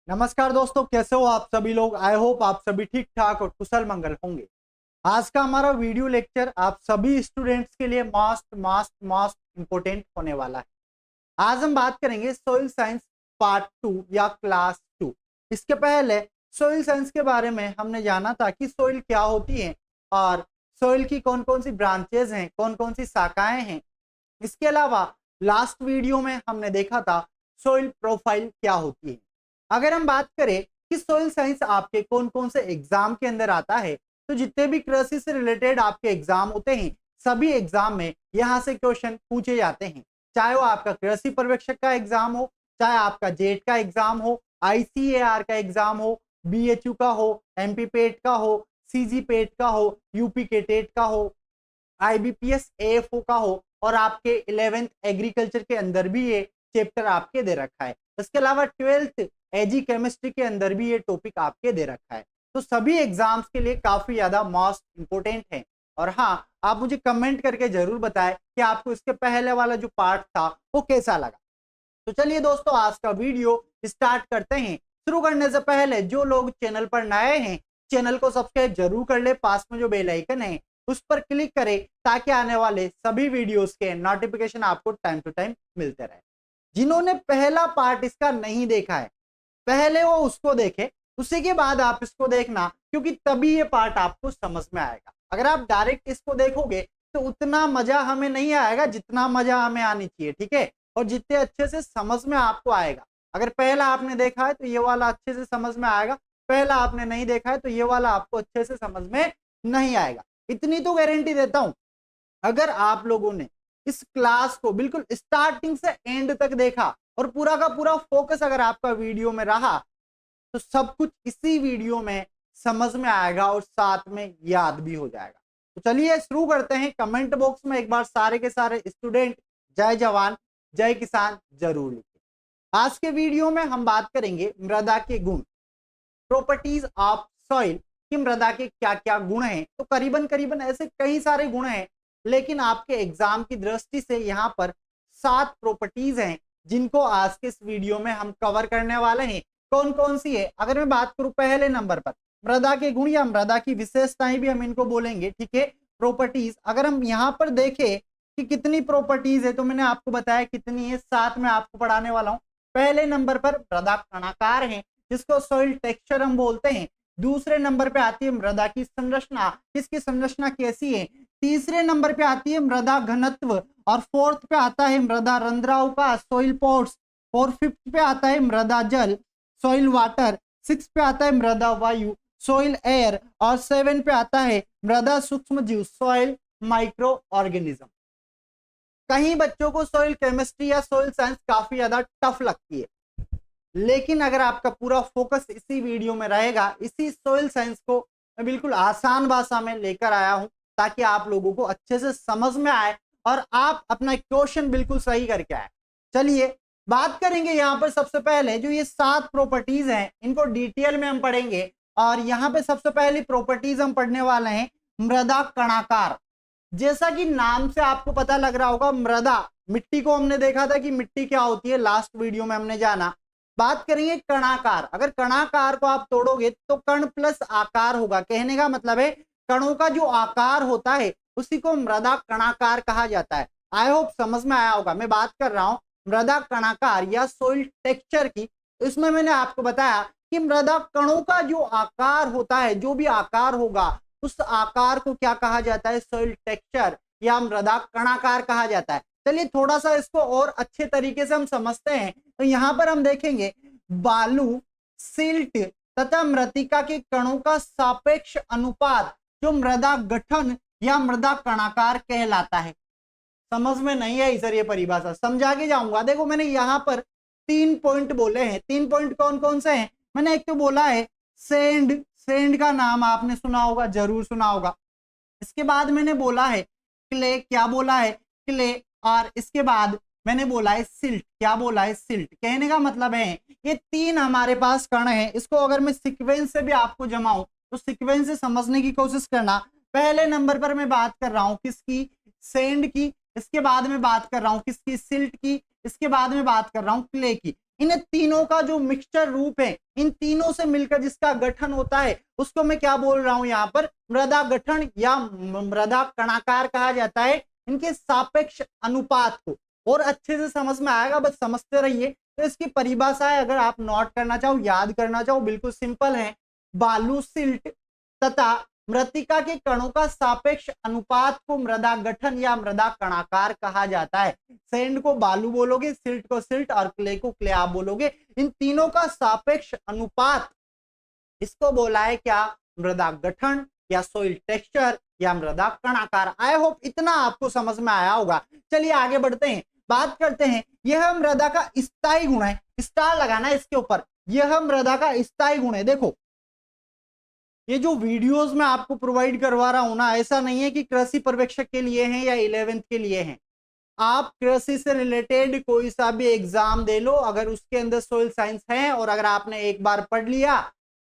नमस्कार दोस्तों, कैसे हो आप सभी लोग। आई होप आप सभी ठीक ठाक और कुशल मंगल होंगे। आज का हमारा वीडियो लेक्चर आप सभी स्टूडेंट्स के लिए मस्ट मस्ट मस्ट इंपोर्टेंट होने वाला है। आज हम बात करेंगे सोइल साइंस पार्ट 2 या क्लास 2। इसके पहले सोइल साइंस के बारे में हमने जाना था कि सोइल क्या होती है और सोइल की कौन कौन सी ब्रांचेज हैं, कौन कौन सी शाखाएं हैं। इसके अलावा लास्ट वीडियो में हमने देखा था सोइल प्रोफाइल क्या होती है। अगर हम बात करें कि सोइल साइंस आपके कौन कौन से एग्जाम के अंदर आता है, तो जितने भी कृषि से रिलेटेड आपके एग्जाम होते हैं सभी एग्जाम में यहाँ से क्वेश्चन पूछे जाते हैं। चाहे वो आपका कृषि पर्यवेक्षक का एग्जाम हो, चाहे आपका जेट का एग्जाम हो, आईसीएआर का एग्जाम हो, बीएचयू का हो, एमपी पेट का हो, सीजी पेट का हो, यूपी के टेट का हो, आईबीपीएस एएफओ का हो, और आपके 11th एग्रीकल्चर के अंदर भी ये चैप्टर आपके दे रखा है। इसके अलावा 12th एजी केमिस्ट्री के अंदर भी ये टॉपिक आपके दे रखा है। तो सभी एग्जाम्स के लिए काफी ज्यादा मोस्ट इंपोर्टेंट है। और हाँ, आप मुझे कमेंट करके जरूर बताएं कि आपको इसके पहले वाला जो पार्ट था वो कैसा लगा। तो चलिए दोस्तों, आज का वीडियो स्टार्ट करते हैं। शुरू करने से पहले जो लोग चैनल पर नए हैं, चैनल को सब्सक्राइब जरूर कर ले। पास में जो बेल आइकन है उस पर क्लिक करें ताकि आने वाले सभी वीडियोस के नोटिफिकेशन आपको टाइम टू टाइम मिलते रहे। जिन्होंने पहला पार्ट इसका नहीं देखा है, पहले वो उसको देखे, उसी के बाद आप इसको देखना, क्योंकि तभी ये पार्ट आपको समझ में आएगा। अगर आप डायरेक्ट इसको देखोगे तो उतना मजा हमें नहीं आएगा जितना मजा हमें आनी चाहिए, ठीक है, और जितने अच्छे से समझ में आपको आएगा। अगर पहला आपने देखा है तो ये वाला अच्छे से समझ में आएगा, पहला आपने नहीं देखा है तो ये वाला आपको अच्छे से समझ में नहीं आएगा। इतनी तो गारंटी देता हूं, अगर आप लोगों ने इस क्लास को बिल्कुल स्टार्टिंग से एंड तक देखा और पूरा का पूरा फोकस अगर आपका वीडियो में रहा तो सब कुछ इसी वीडियो में समझ में आएगा और साथ में याद भी हो जाएगा। तो चलिए शुरू करते हैं। कमेंट बॉक्स में एक बार सारे के सारे स्टूडेंट जय जवान जय किसान जरूर लिखें। आज के वीडियो में हम बात करेंगे मृदा के गुण, प्रॉपर्टीज ऑफ सॉइल कि मृदा के क्या क्या गुण हैं। तो करीबन करीबन ऐसे कई सारे गुण हैं, लेकिन आपके एग्जाम की दृष्टि से यहाँ पर 7 प्रॉपर्टीज हैं जिनको आज के इस वीडियो में हम कवर करने वाले हैं। कौन कौन सी है? अगर मैं बात करूं पहले नंबर पर मृदा के गुण या मृदा की विशेषताएं भी हम इनको बोलेंगे, ठीक है, प्रॉपर्टीज। अगर हम यहाँ पर देखें कि कितनी प्रॉपर्टीज है तो मैंने आपको बताया कितनी है, 7 में आपको पढ़ाने वाला हूँ। पहले नंबर पर मृदा कणाकार है जिसको सॉइल टेक्सचर हम बोलते हैं। दूसरे नंबर पे आती है मृदा की संरचना, किसकी संरचना कैसी है। तीसरे नंबर पे आती है मृदा घनत्व, और फोर्थ पे आता है मृदा रंध्राव का सॉइल पोर्स, और फिफ्थ पे आता है मृदा जल सॉइल वाटर, 6 पे आता है मृदा वायु सॉइल एयर, और 7 पे आता है मृदा सूक्ष्म जीव सॉइल माइक्रो ऑर्गेनिज्म। कहीं बच्चों को सॉइल केमिस्ट्री या सॉइल साइंस काफी ज्यादा टफ लगती है, लेकिन अगर आपका पूरा फोकस इसी वीडियो में रहेगा, इसी सॉइल साइंस को मैं बिल्कुल आसान भाषा में लेकर आया हूं ताकि आप लोगों को अच्छे से समझ में आए और आप अपना क्वेश्चन बिल्कुल सही करके आए। चलिए बात करेंगे यहाँ पर सबसे पहले जो ये 7 प्रॉपर्टीज हैं इनको डिटेल में हम पढ़ेंगे। और यहाँ पे सबसे पहली प्रॉपर्टीज हम पढ़ने वाले हैं मृदा कणाकार। जैसा कि नाम से आपको पता लग रहा होगा, मृदा, मिट्टी को हमने देखा था कि मिट्टी क्या होती है, लास्ट वीडियो में हमने जाना। बात करेंगे कणाकार। अगर कणाकार को आप तोड़ोगे तो कण प्लस आकार होगा। कहने का मतलब है कणों का जो आकार होता है उसी को मृदा कणाकार कहा जाता है। आई होप समझ में आया होगा। मैं बात कर रहा हूं मृदा कणाकार या सोइल टेक्सचर की। इसमें मैंने आपको बताया कि मृदा कणों का जो आकार होता है, जो भी आकार होगा उस आकार को क्या कहा जाता है, सोइल टेक्सचर या मृदा कणाकार कहा जाता है। चलिए थोड़ा सा इसको और अच्छे तरीके से हम समझते हैं। तो यहाँ पर हम देखेंगे बालू, सिल्ट तथा मृतिका के कणों का सापेक्ष अनुपात जो मृदा गठन या मृदा कणाकार कहलाता है। समझ में नहीं आई सर ये परिभाषा, समझा के जाऊंगा। देखो मैंने यहाँ पर 3 पॉइंट बोले हैं। 3 पॉइंट कौन कौन से हैं? मैंने एक तो बोला है सैंड, सैंड का नाम आपने सुना होगा, जरूर सुना होगा। इसके बाद मैंने बोला है क्ले, क्या बोला है, क्ले। और इसके बाद मैंने बोला है सिल्ट, क्या बोला है, सिल्ट। कहने का मतलब है ये 3 हमारे पास कण है। इसको अगर मैं सीक्वेंस से भी आपको जमाऊं तो सीक्वेंस से समझने की कोशिश करना। पहले नंबर पर मैं बात कर रहा हूं किसकी, सैंड की। इसके बाद में बात कर रहा हूं किसकी, सिल्ट की। इसके बाद में बात कर रहा हूं क्ले की। इन तीनों का जो मिक्सचर रूप है, इन तीनों से मिलकर जिसका गठन होता है उसको मैं क्या बोल रहा हूं यहां पर, मृदा गठन या मृदा कणाकार कहा जाता है, इनके सापेक्ष अनुपात को। और अच्छे से समझ में आएगा, बस समझते रहिए। तो इसकी परिभाषा है, अगर आप नोट करना चाहो, याद करना चाहो, बिल्कुल सिंपल है। बालू, सिल्ट तथा मृतिका के कणों का सापेक्ष अनुपात को मृदा गठन या मृदा कणाकार कहा जाता है। सैंड को बालू बोलोगे, सिल्ट को सिल्ट और क्ले को क्ले आप बोलोगे। इन तीनों का सापेक्ष अनुपात, इसको बोला है क्या, मृदा गठन या सोइल टेक्सचर या मृदा कणाकार। आई होप इतना आपको समझ में आया होगा। चलिए आगे बढ़ते हैं, बात करते हैं। यह मृदा का स्थायी गुण है, स्टार लगाना है इसके ऊपर। यह मृदा का स्थायी गुण है। देखो ये जो वीडियोस मैं आपको प्रोवाइड करवा रहा हूं ना, ऐसा नहीं है कि कृषि पर्यवेक्षक के लिए हैं या 11th के लिए हैं। आप कृषि से रिलेटेड कोई सा भी एग्जाम दे लो, अगर उसके अंदर सोइल साइंस है और अगर आपने एक बार पढ़ लिया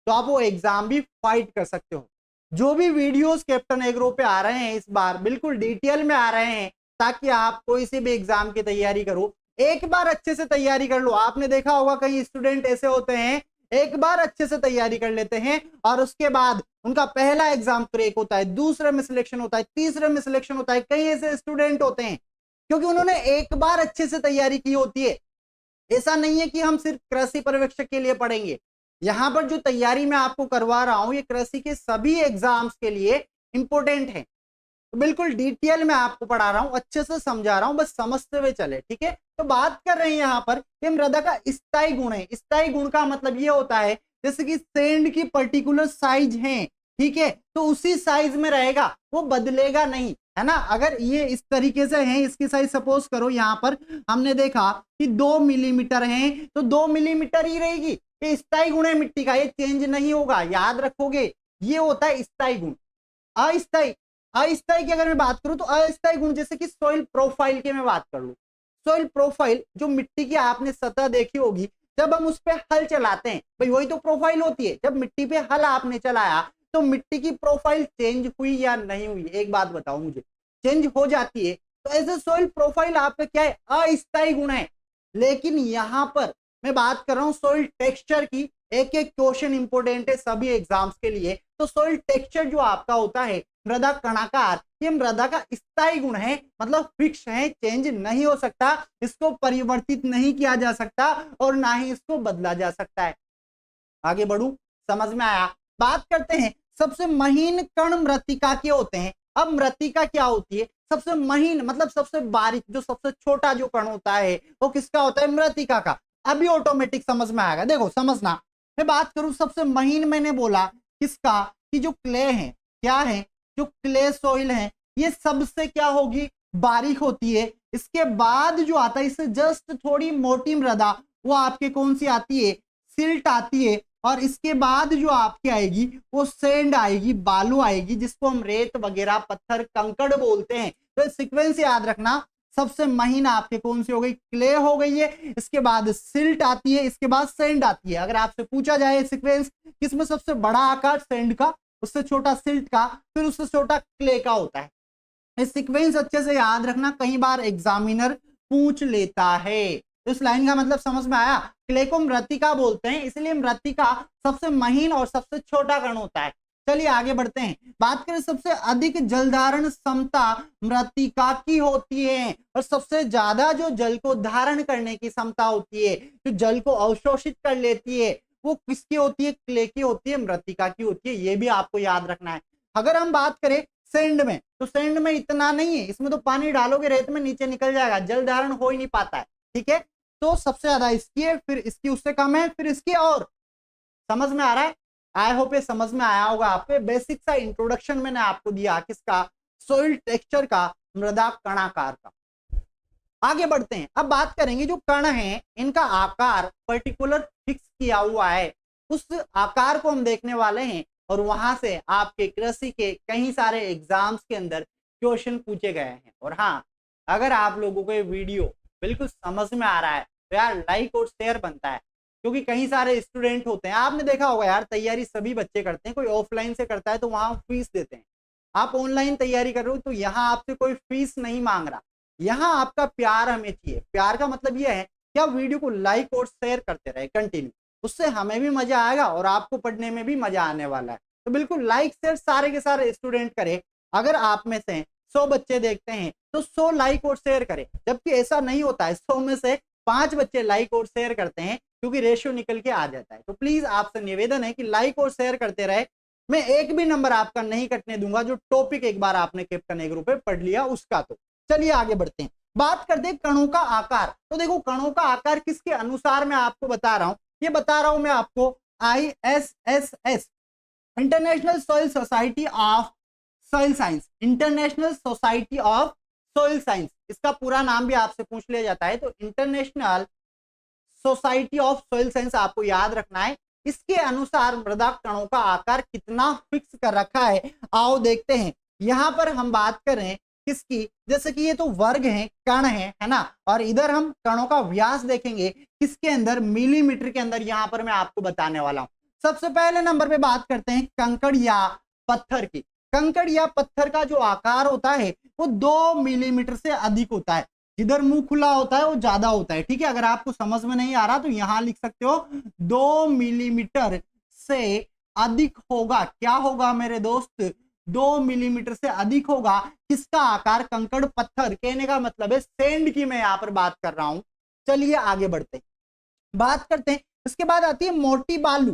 तो आप वो एग्जाम भी फाइट कर सकते हो। जो भी वीडियोस कैप्टन एग्रो पे आ रहे हैं इस बार बिल्कुल डिटेल में आ रहे हैं, ताकि आप कोई से भी एग्जाम की तैयारी करो, एक बार अच्छे से तैयारी कर लो। आपने देखा होगा कई स्टूडेंट ऐसे होते हैं, एक बार अच्छे से तैयारी कर लेते हैं और उसके बाद उनका पहला एग्जाम क्रैक होता है, दूसरे में सिलेक्शन होता है, तीसरे में सिलेक्शन होता है। कई ऐसे स्टूडेंट होते हैं क्योंकि उन्होंने एक बार अच्छे से तैयारी की होती है। ऐसा नहीं है कि हम सिर्फ कृषि पर्यवेक्षक के लिए पढ़ेंगे। यहां पर जो तैयारी मैं आपको करवा रहा हूं, ये कृषि के सभी एग्जाम्स के लिए इंपॉर्टेंट है। तो बिल्कुल डिटेल में आपको पढ़ा रहा हूं, अच्छे से समझा रहा हूं, बस समझते हुए चले, ठीक है। तो बात कर रहे हैं यहां पर कि मृदा का स्थायी गुण है। स्थायी गुण का मतलब ये होता है जैसे कि सैंड की पर्टिकुलर साइज है, ठीक है, तो उसी साइज में रहेगा, वो बदलेगा नहीं, है ना। अगर ये इस तरीके से है, इसकी साइज सपोज करो यहां पर हमने देखा कि 2 मिलीमीटर है, तो 2 मिलीमीटर ही रहेगी। ये स्थायी गुण है मिट्टी का, ये चेंज नहीं होगा, याद रखोगे। ये होता है स्थायी गुण। अस्थायी, अस्थायी की अगर मैं बात करूं तो अस्थायी गुण जैसे कि सॉइल प्रोफाइल की मैं बात कर लूं। सॉइल प्रोफाइल जो मिट्टी की आपने सतह देखी होगी, जब हम उस पे हल चलाते हैं, भाई वही तो प्रोफाइल होती है। जब मिट्टी पे हल आपने चलाया तो मिट्टी की प्रोफाइल चेंज हुई या नहीं हुई, एक बात बताओ मुझे, चेंज हो जाती है। तो ऐसे सॉइल प्रोफाइल आपका क्या है, अस्थायी गुण है। लेकिन यहां पर मैं बात कर रहा हूं सॉइल टेक्सचर की। एक एक क्वेश्चन इंपोर्टेंट है सभी एग्जाम्स के लिए। तो सॉइल टेक्सचर जो आपका होता है, मृदा कणाकार, ये मृदा का स्थायी गुण है, मतलब फिक्स है, चेंज नहीं हो सकता, इसको परिवर्तित नहीं किया जा सकता और ना ही इसको बदला जा सकता है। आगे बढ़ू, समझ में आया। बात करते हैं सबसे महीन कण मृतिका के होते हैं। अब मृतिका क्या होती है, सबसे महीन मतलब सबसे बारीक, जो सबसे छोटा जो कण होता है वो किसका होता है, मृतिका का। अभी ऑटोमेटिक समझ में आएगा। देखो समझना, मैं बात करूं सबसे महीन, मैंने बोला किसका, कि जो क्ले है, क्या है, जो क्ले सॉइल है, ये सबसे क्या होगी, बारीक होती है। इसके बाद जो आता है, इससे जस्ट थोड़ी मोटी मृदा, वो आपके कौन सी आती है, सिल्ट आती है। और इसके बाद जो आपकी आएगी वो सैंड आएगी, बालू आएगी, जिसको हम रेत वगैरह, पत्थर, कंकड़ बोलते हैं। तो सीक्वेंस याद रखना, सबसे महीन आपके कौन सी हो गई, क्ले हो गई है, इसके बाद सिल्ट आती है, इसके बाद सैंड आती है। अगर आपसे पूछा जाए सीक्वेंस किसमें सबसे बड़ा आकार सैंड का, उससे छोटा सिल्ट का, फिर उससे छोटा क्ले का होता है। इस सीक्वेंस अच्छे से याद रखना, कई बार एग्जामिनर पूछ लेता है। इस लाइन का मतलब समझ में आया। क्ले को मृतिका बोलते हैं, इसलिए मृतिका सबसे महीन और सबसे छोटा कण होता है। चलिए आगे बढ़ते हैं, बात करें सबसे अधिक जल धारण क्षमता मृतिका की होती है, और सबसे ज्यादा जो जल को धारण करने की क्षमता होती है, जो जल को अवशोषित कर लेती है, वो किसकी होती है, क्ले की होती है, मृतिका की होती है। ये भी आपको याद रखना है। अगर हम बात करें सैंड में, तो सैंड में इतना नहीं है, इसमें तो पानी डालोगे रेत में नीचे निकल जाएगा, जल धारण हो ही नहीं पाता है, ठीक है। तो सबसे ज्यादा इसकी है, फिर इसकी उससे कम है, फिर इसकी। और समझ में आ रहा है, आई होप ये समझ में आया होगा आपको। बेसिक सा इंट्रोडक्शन मैंने आपको दिया किसका, सोइल टेक्सचर का, मृदा कणाकार का। आगे बढ़ते हैं, अब बात करेंगे जो कण है इनका आकार पर्टिकुलर फिक्स किया हुआ है, उस आकार को हम देखने वाले हैं। और वहां से आपके कृषि के कई सारे एग्जाम्स के अंदर क्वेश्चन पूछे गए हैं। और हाँ, अगर आप लोगों को ये वीडियो बिल्कुल समझ में आ रहा है तो यार लाइक और शेयर बनता है, क्योंकि कई सारे स्टूडेंट होते हैं, आपने देखा होगा यार, तैयारी सभी बच्चे करते हैं, कोई ऑफलाइन से करता है तो वहां फीस देते हैं। आप ऑनलाइन तैयारी कर रहे हो तो यहाँ आपसे कोई फीस नहीं मांग रहा, यहाँ आपका प्यार हमें चाहिए। प्यार का मतलब यह है क्या वीडियो को लाइक और शेयर करते रहे कंटिन्यू, उससे हमें भी मजा आएगा और आपको पढ़ने में भी मजा आने वाला है। तो बिल्कुल लाइक शेयर सारे के सारे स्टूडेंट करें। अगर आप में से 100 बच्चे देखते हैं तो 100 लाइक और शेयर करें, जबकि ऐसा नहीं होता है, 100 में से 5 बच्चे लाइक और शेयर करते हैं, क्योंकि रेशियो निकल के आ जाता है। तो प्लीज आपसे निवेदन है कि लाइक और शेयर करते रहे। मैं एक भी नंबर आपका नहीं कटने दूंगा जो टॉपिक एक बार आपने कैप्टन ए ग्रुप पे पढ़ लिया उसका। तो चलिए आगे बढ़ते हैं, बात करते हैं कणों का आकार। तो देखो कणों का आकार किसके अनुसार मैं आपको बता रहा हूं, ये बता रहा हूं मैं आपको ISSS, international soil society of soil science, international society of soil science, इसका पूरा नाम भी आपसे पूछ लिया जाता है। तो international society of soil science आपको याद रखना है। इसके अनुसार मृदा कणों का आकार कितना फिक्स कर रखा है, आओ देखते हैं। यहां पर हम बात करें किसकी, जैसे कि ये तो वर्ग है, कण है ना, और इधर हम कणों का व्यास देखेंगे किसके अंदर, मिलीमीटर के अंदर। यहां पर मैं आपको बताने वाला हूं। सबसे पहले नंबर पे बात करते हैं कंकड़ या पत्थर की। कंकड़ या पत्थर का जो आकार होता है वो 2 मिलीमीटर से अधिक होता है। जिधर मुंह खुला होता है वो ज्यादा होता है, ठीक है। अगर आपको समझ में नहीं आ रहा तो यहां लिख सकते हो 2 मिलीमीटर से अधिक होगा। क्या होगा मेरे दोस्त, 2 मिलीमीटर से अधिक होगा किसका आकार, कंकड़ पत्थर। कहने का मतलब है सैंड की मैं यहां पर बात कर रहा हूं। चलिए आगे बढ़ते हैं, बात करते हैं। इसके बाद आती है मोटी बालू,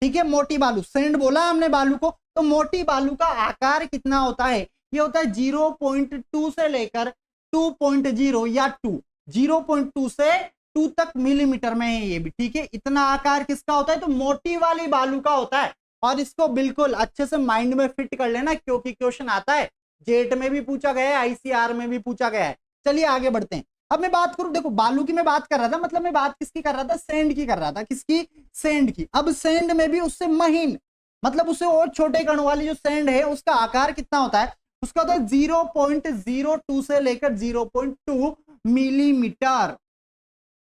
ठीक है। मोटी बालू, सैंड बोला हमने बालू को, तो मोटी बालू का आकार कितना होता है, ये होता है 0.2 से लेकर 2.0 या 0.2 से 2 तक मिलीमीटर में है ये भी, ठीक है। इतना आकार किसका होता है, तो मोटी वाली बालू का होता है। और इसको बिल्कुल अच्छे से माइंड में फिट कर लेना, क्योंकि क्वेश्चन आता है, जेट में भी पूछा गया है, ICR में भी पूछा गया है। चलिए आगे बढ़ते हैं। अब मैं बात करूं, देखो बालू की मैं बात कर रहा था, मतलब मैं बात किसकी कर रहा था, सैंड की कर रहा था। किसकी, सैंड की। अब सैंड में भी उससे महीन, मतलब उससे और छोटे कण वाली जो सैंड है उसका आकार कितना होता है, उसका होता है 0.02 से लेकर 0.2 मिलीमीटर,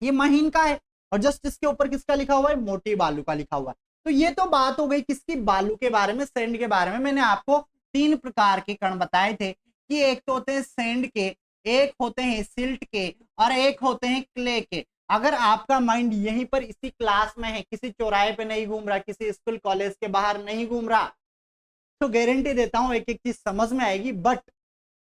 ये महीन का है। और जस्ट इसके ऊपर किसका लिखा हुआ है, मोटी बालू का लिखा हुआ है। तो ये तो बात हो गई किसकी, बालू के बारे में, सैंड के बारे में। मैंने आपको 3 प्रकार के कण बताए थे कि एक तो होते हैं सैंड के, एक होते हैं सिल्ट के, और एक होते हैं क्ले के। अगर आपका माइंड यहीं पर इसी क्लास में है, किसी चौराहे पे नहीं घूम रहा, किसी स्कूल कॉलेज के बाहर नहीं घूम रहा, तो गारंटी देता हूं एक एक चीज समझ में आएगी। बट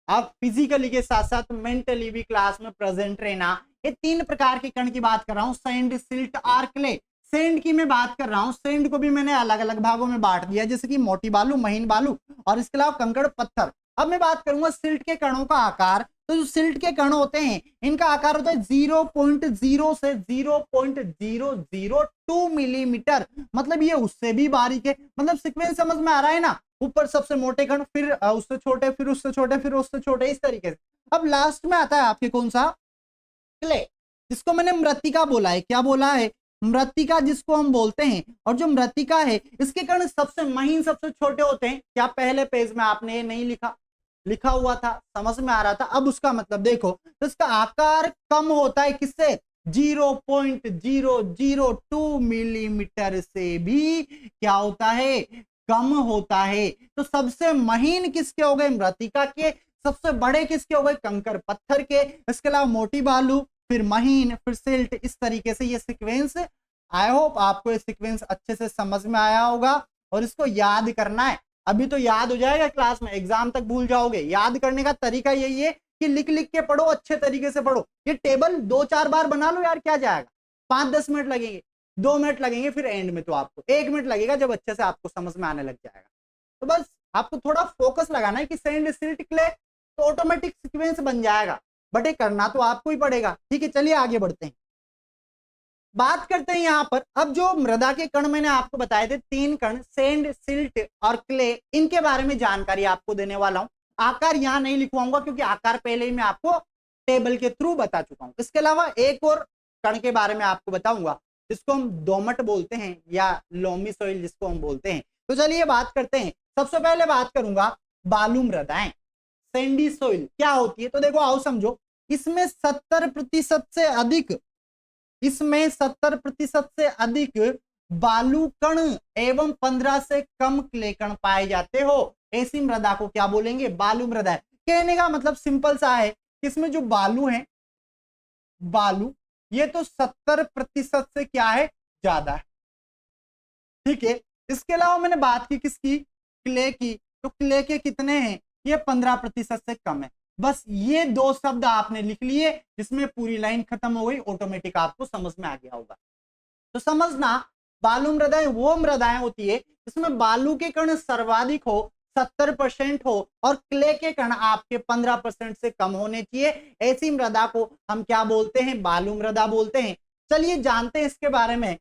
आप फिजिकली के साथ साथ मेंटली भी क्लास में प्रेजेंट रहना। ये 3 प्रकार के कण की बात कर रहा हूं, सैंड, सिल्ट और क्ले। सैंड की मैं बात कर रहा हूं, सैंड को भी मैंने अलग अलग भागों में बांट दिया, जैसे कि मोटी बालू, महीन बालू और इसके अलावा कंकड़ पत्थर। अब मैं बात करूंगा सिल्ट के कणों का आकार। तो जो सिल्ट के कण होते हैं इनका आकार होता है 0.0 से 0.002 मिलीमीटर, मतलब ये उससे भी बारीक है। मतलब सीक्वेंस समझ में आ रहा है ना, ऊपर सबसे मोटे कण, फिर उससे छोटे, फिर उससे छोटे, फिर उससे छोटे, इस तरीके से। अब लास्ट में आता है आपके कौन सा, क्ले, जिसको मैंने मृत्तिका बोला है। क्या बोला है, मृत्तिका जिसको हम बोलते हैं। और जो मृत्तिका है इसके कण सबसे महीन, सबसे छोटे होते हैं। क्या पहले पेज में आपने ये नहीं लिखा, लिखा हुआ था, समझ में आ रहा था। अब उसका मतलब देखो, तो इसका आकार कम होता है किससे, 0.002 मिलीमीटर से भी क्या होता है, कम होता है। तो सबसे महीन किसके हो गए, मृत्तिका के। सबसे बड़े किसके हो गए, कंकड़ पत्थर के। इसके अलावा मोटी बालू, फिर महीन, फिर सिल्ट, इस तरीके से ये सीक्वेंस। आई होप आपको ये सीक्वेंस अच्छे से समझ में आया होगा और इसको याद करना है। अभी तो याद हो जाएगा क्लास में, एग्जाम तक भूल जाओगे। याद करने का तरीका यही है कि लिख लिख के पढ़ो, अच्छे तरीके से पढ़ो। ये टेबल 2-4 बार बना लो यार, क्या जाएगा, 5-10 मिनट लगेंगे, 2 मिनट लगेंगे, फिर एंड में तो आपको 1 मिनट लगेगा जब अच्छे से आपको समझ में आने लग जाएगा। तो बस आपको थोड़ा फोकस लगाना है कि सैंड, सिल्ट, क्ले, तो ऑटोमेटिक सीक्वेंस बन जाएगा। बट ये करना तो आपको ही पड़ेगा, ठीक है। चलिए आगे बढ़ते हैं, बात करते हैं यहां पर। अब जो मृदा के कण मैंने आपको बताए थे 3 कण, सैंड, सिल्ट और क्ले, इनके बारे में जानकारी आपको देने वाला हूं। आकार यहां नहीं लिखवाऊंगा क्योंकि आकार पहले ही मैं आपको टेबल के थ्रू बता चुका हूं। इसके अलावा एक और कण के बारे में आपको बताऊंगा जिसको हम दोमट बोलते हैं या लोमी सॉइल जिसको हम बोलते हैं। तो चलिए बात करते हैं। सबसे पहले बात करूंगा बालू मृदाएं, सैंडी सॉइल क्या होती है। तो देखो आओ समझो, इसमें 70% से अधिक, इसमें 70% से अधिक बालू कण एवं 15 से कम क्ले कण पाए जाते हो। ऐसी मृदा को क्या बोलेंगे, बालू मृदा। कहने का मतलब सिंपल सा है, इसमें जो बालू है, बालू ये तो 70% से क्या है, ज्यादा है। ठीक है, इसके अलावा मैंने बात की किसकी, क्ले की, तो क्ले के कितने हैं, ये 15% से कम है। बस ये दो शब्द आपने लिख लिए जिसमें पूरी लाइन खत्म हो गई, ऑटोमेटिक आपको समझ में आ गया होगा। तो समझना, बालू मृदाएं वो मृदाएं होती है जिसमें बालू के कण सर्वाधिक हो, 70% हो, और क्ले के कण आपके 15% से कम होने चाहिए। ऐसी मृदा को हम क्या बोलते हैं, बालू मृदा बोलते हैं। चलिए जानते हैं इसके बारे में।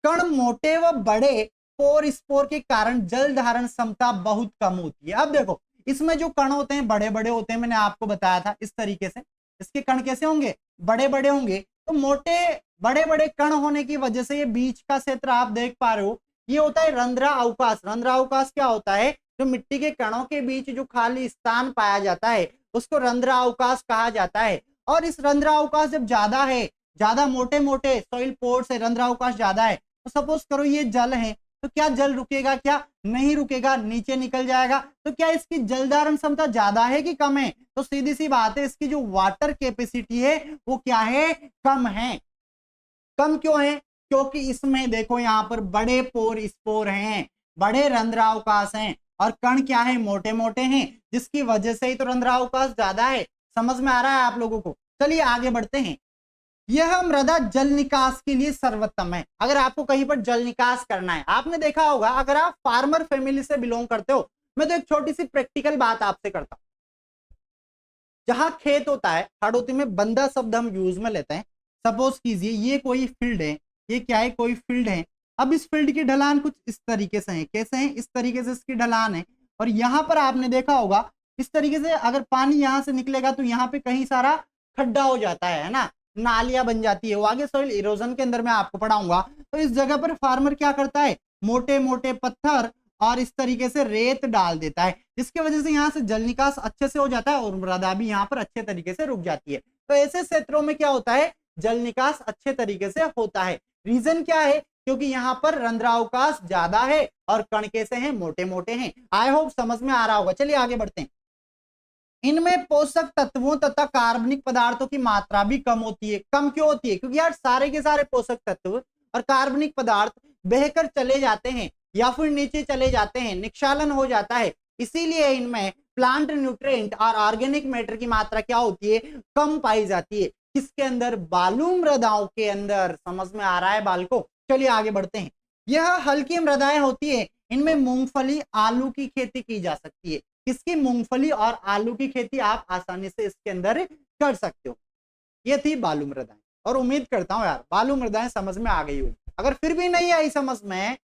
कण मोटे व बड़े पोर स्पोर के कारण जल धारण क्षमता बहुत कम होती है। अब देखो, इसमें जो कण होते हैं बड़े बड़े होते हैं, मैंने आपको बताया था इस तरीके से। इसके कण कैसे होंगे, बड़े बड़े होंगे। तो मोटे बड़े बड़े कण होने की वजह से ये बीच का क्षेत्र आप देख पा रहे हो, ये होता है रंध्रा अवकाश। रंध्रा अवकाश क्या होता है, जो मिट्टी के कणों के बीच जो खाली स्थान पाया जाता है उसको रंध्रा अवकाश कहा जाता है। और इस रंध्रा अवकाश जब ज्यादा है, ज्यादा मोटे मोटे सॉइल पोर्स है, रंध्रा अवकाश ज्यादा है, तो सपोज करो ये जल है, तो क्या जल रुकेगा, क्या नहीं रुकेगा, नीचे निकल जाएगा। तो क्या इसकी जल धारण क्षमता ज्यादा है कि कम है, तो सीधी सी बात है, इसकी जो वाटर कैपेसिटी है वो क्या है, कम है। कम क्यों है, क्योंकि इसमें देखो यहाँ पर बड़े पोर स्पोर हैं, बड़े रंध्रावकाश हैं, और कण क्या है, मोटे मोटे हैं, जिसकी वजह से ही तो रंध्रावकाश ज्यादा है। समझ में आ रहा है आप लोगों को। चलिए आगे बढ़ते हैं। यह मृदा जल निकास के लिए सर्वोत्तम है। अगर आपको कहीं पर जल निकास करना है, आपने देखा होगा, अगर आप फार्मर फैमिली से बिलोंग करते हो, मैं तो एक छोटी सी प्रैक्टिकल बात आपसे करता हूं। जहां खेत होता है, हाड़ोती में बंदा शब्द हम यूज में लेते हैं। सपोज कीजिए ये कोई फील्ड है, ये क्या है, कोई फील्ड है। अब इस फील्ड की ढलान कुछ इस तरीके से है, कैसे है, इस तरीके से इसकी ढलान है। और यहाँ पर आपने देखा होगा इस तरीके से अगर पानी यहाँ से निकलेगा तो यहाँ पे कहीं सारा खड्डा हो जाता है ना, नालियां बन जाती है। वो आगे सॉइल इरोजन के अंदर मैं आपको पढ़ाऊंगा। तो इस जगह पर फार्मर क्या करता है, मोटे मोटे पत्थर और इस तरीके से रेत डाल देता है, जिसकी वजह से यहाँ से जल निकास अच्छे से हो जाता है और मृदा भी यहाँ पर अच्छे तरीके से रुक जाती है। तो ऐसे क्षेत्रों में क्या होता है, जल निकास अच्छे तरीके से होता है। रीजन क्या है, क्योंकि यहाँ पर रंध्रावकाश ज्यादा है और कण कैसे हैं, मोटे मोटे हैं। आई होप समझ में आ रहा होगा। चलिए आगे बढ़ते हैं। इनमें पोषक तत्वों तथा कार्बनिक पदार्थों की मात्रा भी कम होती है। कम क्यों होती है, क्योंकि यार सारे के सारे पोषक तत्व और कार्बनिक पदार्थ बहकर चले जाते हैं या फिर नीचे चले जाते हैं, निक्षालन हो जाता है। इसीलिए इनमें प्लांट न्यूट्रिएंट और ऑर्गेनिक मैटर की मात्रा क्या होती है, कम पाई जाती है। किसके अंदर, बालू मृदाओं के अंदर। समझ में आ रहा है बाल को। चलिए आगे बढ़ते हैं। यह हल्की मृदाएं होती है, इनमें मूंगफली आलू की खेती की जा सकती है। किसकी, मूंगफली और आलू की खेती आप आसानी से इसके अंदर कर सकते हो। ये थी बालू मृदाएं, और उम्मीद करता हूं यार बालू मृदाएं समझ में आ गई होगी। अगर फिर भी नहीं आई समझ में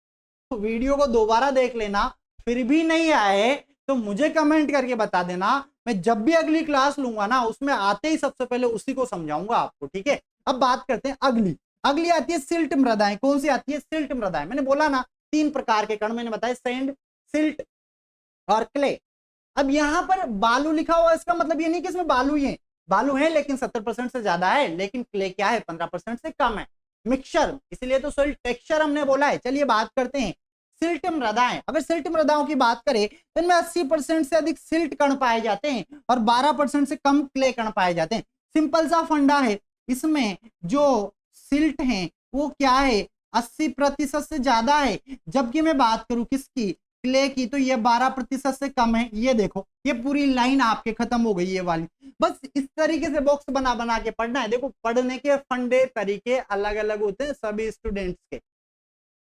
तो वीडियो को दोबारा देख लेना, फिर भी नहीं आए तो मुझे कमेंट करके बता देना। मैं जब भी अगली क्लास लूंगा ना, उसमें आते ही सबसे पहले उसी को समझाऊंगा आपको, ठीक है। अब बात करते हैं अगली। अगली आती है सिल्ट मृदाएं। कौन सी आती है, सिल्ट मृदाएं। मैंने बोला ना 3 प्रकार के कण मैंने बताया, सैंड, सिल्ट और क्ले। अब यहाँ पर बालू लिखा हुआ, इसका मतलब ये नहीं कि इसमें बालू ही है, बालू है लेकिन 70% से ज्यादा है, लेकिन क्ले क्या है, 15% से कम है, मिक्सचर, इसलिए तो सॉइल टेक्सचर हमने बोला है। चलिए बात करते हैं सिल्ट मृदाएं। अगर सिल्ट मृदाओं की बात करें तो इनमें 80% से अधिक सिल्ट कण पाए जाते हैं और 12% से कम क्ले कण पाए जाते हैं। सिंपल सा फंडा है, इसमें जो सिल्ट है वो क्या है, 80% से ज्यादा है, जबकि मैं बात करूं किसकी, क्ले की, तो ये 12% से कम है। ये देखो, ये पूरी लाइन आपके खत्म हो गई, ये वाली। बस इस तरीके से बॉक्स बना बना के पढ़ना है। देखो, पढ़ने के फंडे तरीके अलग अलग होते हैं सभी स्टूडेंट्स के।